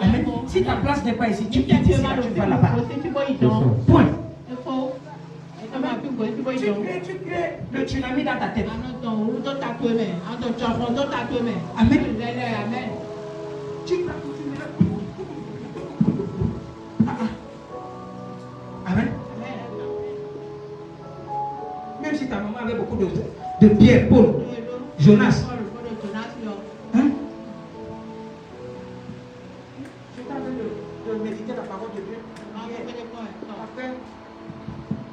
Amen. Si ta place n'est pas ici, tu quittes ici, tu vas là-bas. Point. Tu crées le tsunami dans ta tête. Amen. Tu vas continuer. Amen. Même si ta maman avait beaucoup de pierres, Paul, Jonas. Hein? Je t'en train de méditer la parole de Dieu. Après,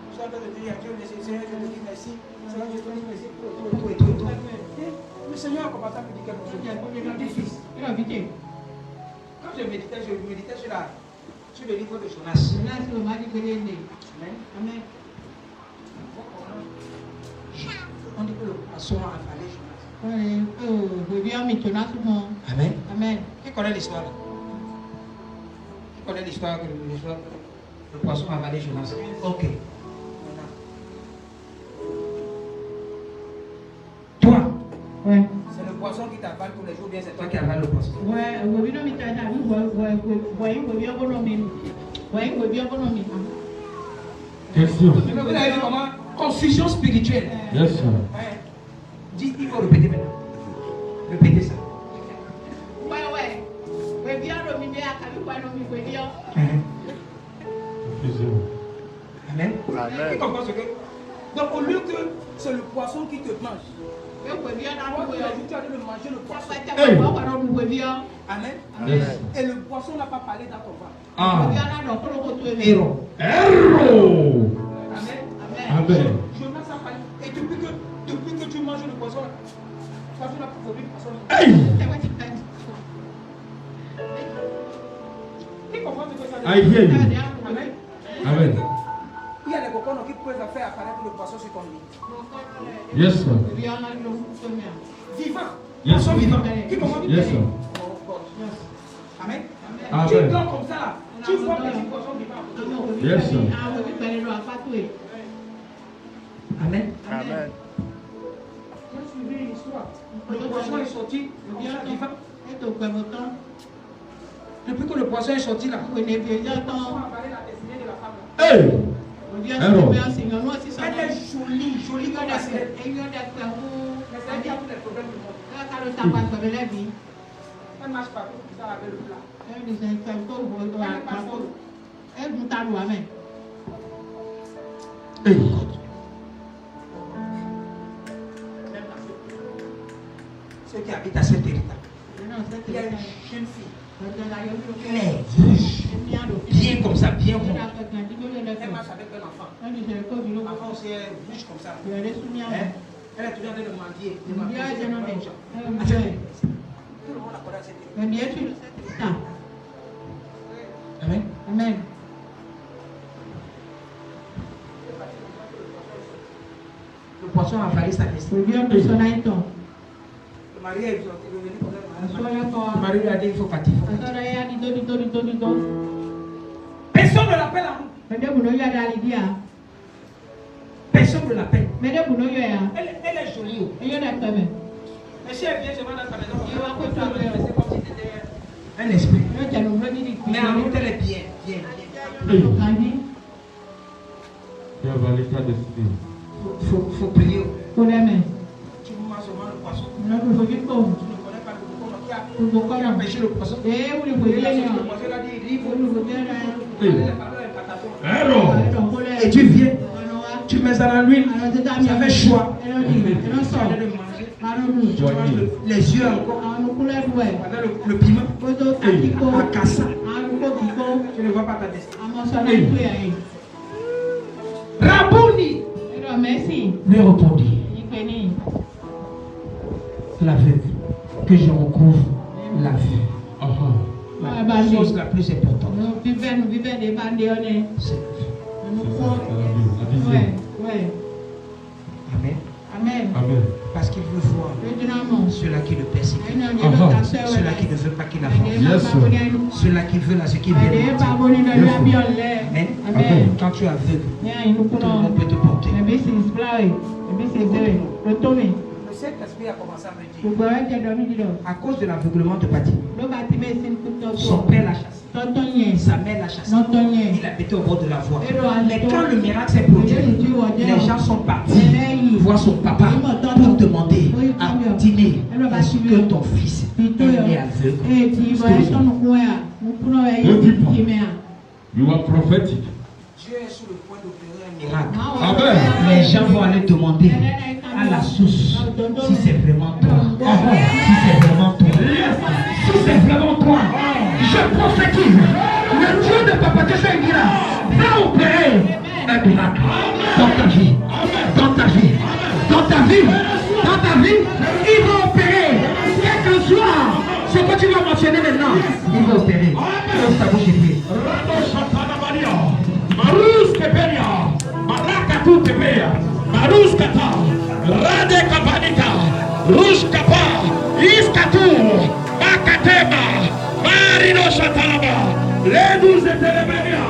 je suis en train de dire à Dieu, Seigneur, je te dis merci. Seigneur, je te dis merci pour tout et tout. Le Seigneur a commencé à me dire quelque chose. Il dit, fils. Quand je méditais sur le livre de Jonas. Amen. On dit que le poisson a avalé Jonas. Amen. Qui connaît l'histoire? Qui connaît l'histoire que le poisson a avalé Jonas? Ok. Toi? Ouais. C'est le poisson qui t'avale tous les jours, bien c'est toi qui avale le poisson. Question. Vous avez vu comment? Confusion spirituelle. Yes, sir. Dites, il faut répéter maintenant. Répétez ça. Amen. Amen. Tu comprends ce que? Donc au lieu que c'est le poisson qui te mange, toi tu as dû manger le poisson. Amen. Yes. Et le poisson n'a pas parlé dans ton ventre. Ah. Héros. Héros. Amen. Amen. Jonas a parlé. Et depuis que tu manges le poisson, toi tu n'as pas volé le poisson. Hey. Tu comprends ce que ça veut I hear you. Amen. Amen. Il y a des coconos qui peuvent faire apparaître le poisson sur ton lit. Yes, sir. Vivant. Yes, Poisson sir. vivant. Qui comprend? Yes, sir. Amen. Amen. Tu dors comme ça là. Tu vois des petits poissons vivants. Yes, sir. Amen. Amen. J'ai suivi une histoire. Le poisson est sorti vivant. Depuis que le poisson est sorti là, le poisson a avalé la destinée de la femme. Hey. Elle est jolie comme la scène. Mais c'est elle qui a tous les problèmes du monde. Elle marche partout comme ça avec le plat. Hey. Ceux qui habitent à cet héritage. Il y a une jeune fille. Elle est rouge. Bien comme ça, bien ronde. Elle marche avec un enfant. L'enfant aussi est rouge comme ça. Hein? Elle est toujours en train de mendier. Tout le monde la connaît à cette héritage. Amen. Le poisson a avalé sa destinée. Le mari est revenu comme ça. Le mari lui a dit il faut partir. Personne ne l'appelle en route. Personne ne l'appelle. Elle est jolie. Mais si elle vient seulement dans ta maison, c'est comme si c'était un esprit. Mais en route, elle est bien. Hey. Tu as valé ta destinée. Faut prier. Tu manges seulement le poisson. Tu ne connais pas le coco qui a pêché le poisson. Le poisson a dit livre. Héros. Et tu viens. Tu mets ça dans l'huile. Ça fait choix. Tu manges les yeux encore. Avec le piment. À cassa. Tu ne vois pas ta destinée. Rabouni lui répondit. La vue. Que je recouvre la vue. La chose la plus importante. C'est la vue. La vision. Amen. Amen. Parce qu'il tu veux voir ceux-là qui le persécutent, ceux-là qui ne veulent pas qu'il avance, Yes, sir. ceux-là qui veulent à ce qu'il vienne. Amen. Quand tu es aveugle, tout le monde peut te porter. Le Saint-Esprit a commencé à me dire, à cause de l'aveuglement de Bati, son père l'a chassé, sa mère l'a chassé, il habitait au bord de la voie. Mais quand le miracle s'est produit, les gens sont partis voir son papa pour demander à dîner, est-ce que ton fils est né aveugle? You are prophetic. Dieu est sur le point d'opérer un miracle. Amen. Les gens vont aller demander à la source si c'est vraiment toi. Si c'est vraiment toi. Si c'est vraiment toi, je prophétise. Le Dieu de Papa Tessengira va opérer un miracle dans ta vie. Dans ta vie. Dans ta vie. Dans ta vie. Il va opérer. Quel que soit ce que tu vas mentionner maintenant, il va opérer. Ouvre ta bouche et prie. Marus Keperia, Marakatu Kepea, Marus Kata, Rade Kapanika, Rush Kapa, Iskatu, Makatema, Marino Shatalaba, Ledus Etelemenia,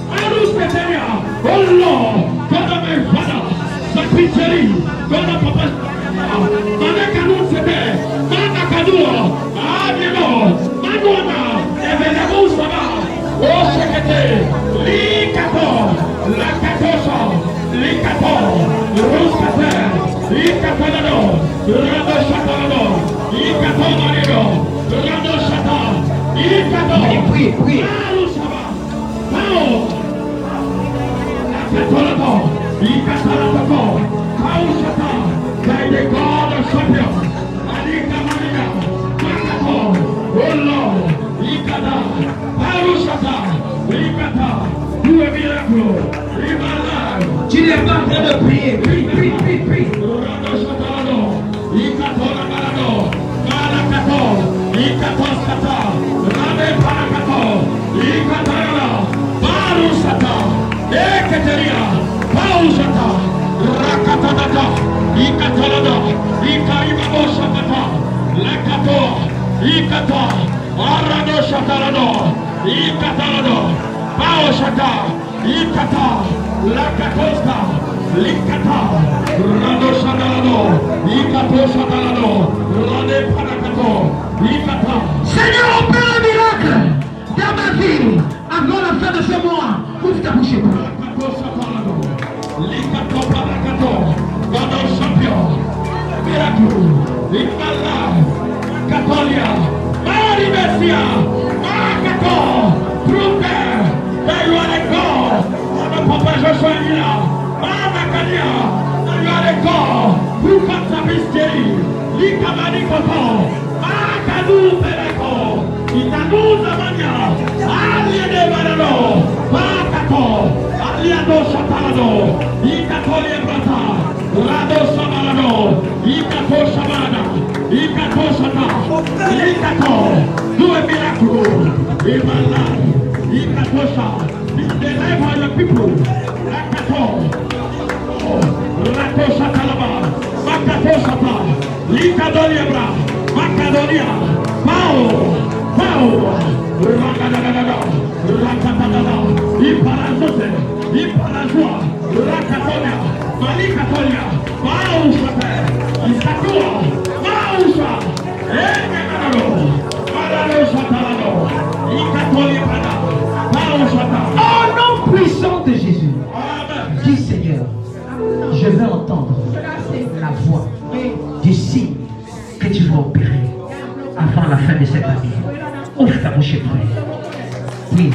Marus Keperia, oh Lord, God of my father, Sapiteri, God of Papa, Manakanu Sebe, Manakadua, Adino, Manuana, Evelemu Sama, oh Shekete, Likato, Lakatosa, Likato, Ruskate, Likatanado, Rado Shatanado, Likato Marino, Rado Shata, Likato, Prie. Arusaba, Pao, Lakatolado, Likatanado, Pao Shata, by the God of champions, Alika Marina, Makato, oh Lord, Likada, Parushata, Likata, do a miracle in my life. Tu n'es pas en train de prier. Prie. Rado Shatalado, Likatola Marado, Malakato, Likatos Kata, Rade Parakato, Likatana, Parushata, Eketeria, Paushata, Rakatanata, Likatalada, Likaimabo Shakata, Lakato, Likata, Arado Shatalado, Likatalado, Paushata, Likata, Lakatoska, Likata, Rado Shatalado, Likato Shatalado, Rade Parakato, Likata. Seigneur, opère un miracle dans ma vie. Avant la fin de ce mois, ouvre ta bouche et prie. Likato Shatalado, Likato Parakato, God of champion, miracle, in my life, Katolia, Mary Messia, Makato, prove there that you are the God, Papa Joshua Nina, Manakalia, that you are the God who comes up his day, Likamani Koto, Makadu Pereko, Itanu Zamania, Aliade Barano, Makato, Aliado Shatalado, Ikatolia Brata, Rado Samarano, Ikato Shamana, Ikato Shata, Ikato, do a miracle in my life, Ikato Sha, in the life of your people, Rakato, Rato Shatalaba, Makato Shata, Ikadolia Bra, Makadonia, Pao, Rakadadada, Rakadadada, Iparazote, Iparazua, Rakatonia, Malikatonia, Mausha, Isatua, Mausha, Eganado, Marado Shatalado, Ikatolia Prada, Mausha. Au nom puissant de Jésus, Amen. dis Seigneur, je veux entendre la voix du signe que tu vas opérer avant la fin de cette année. Ouvre ta bouche et prie. Oui,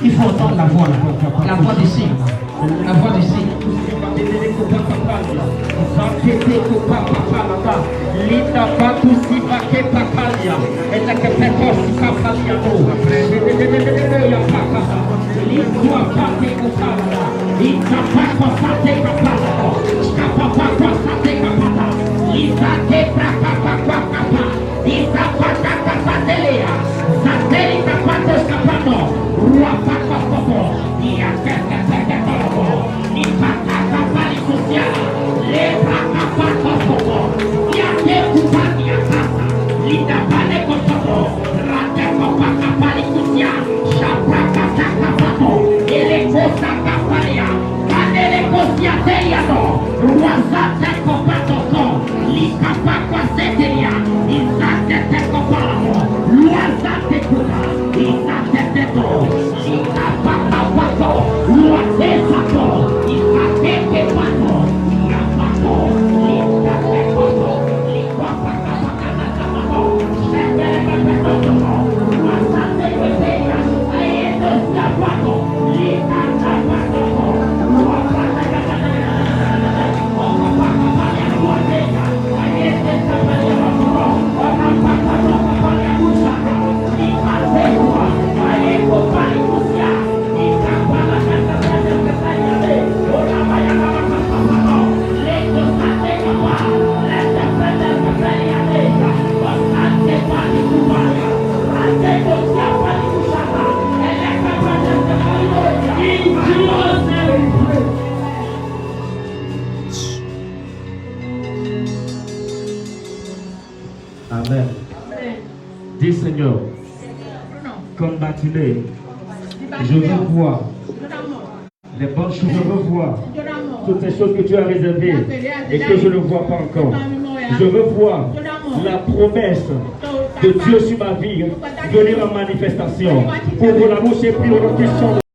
il faut entendre la voix du signe. La voix du signe. Yeah. Roisate Kopatoko, Likapakwa Setelia, Isate Kopamo, Roisate Kuka, Isate Teto, Likapakapako, Roisate Sato, Isate Kepato, Yapako, Likate Koto, Likapakapakapako, Shekepepetoko, Roisate Kepeya, Ayeto Sapako, Likapakapako, Amen. Dis Seigneur, combattez-les. Je veux voir les bonnes choses. Je veux voir toutes ces choses que tu as réservées et que je ne vois pas encore. Je veux voir la promesse de Dieu sur ma vie venir en manifestation. Pour la bouche et puis on question.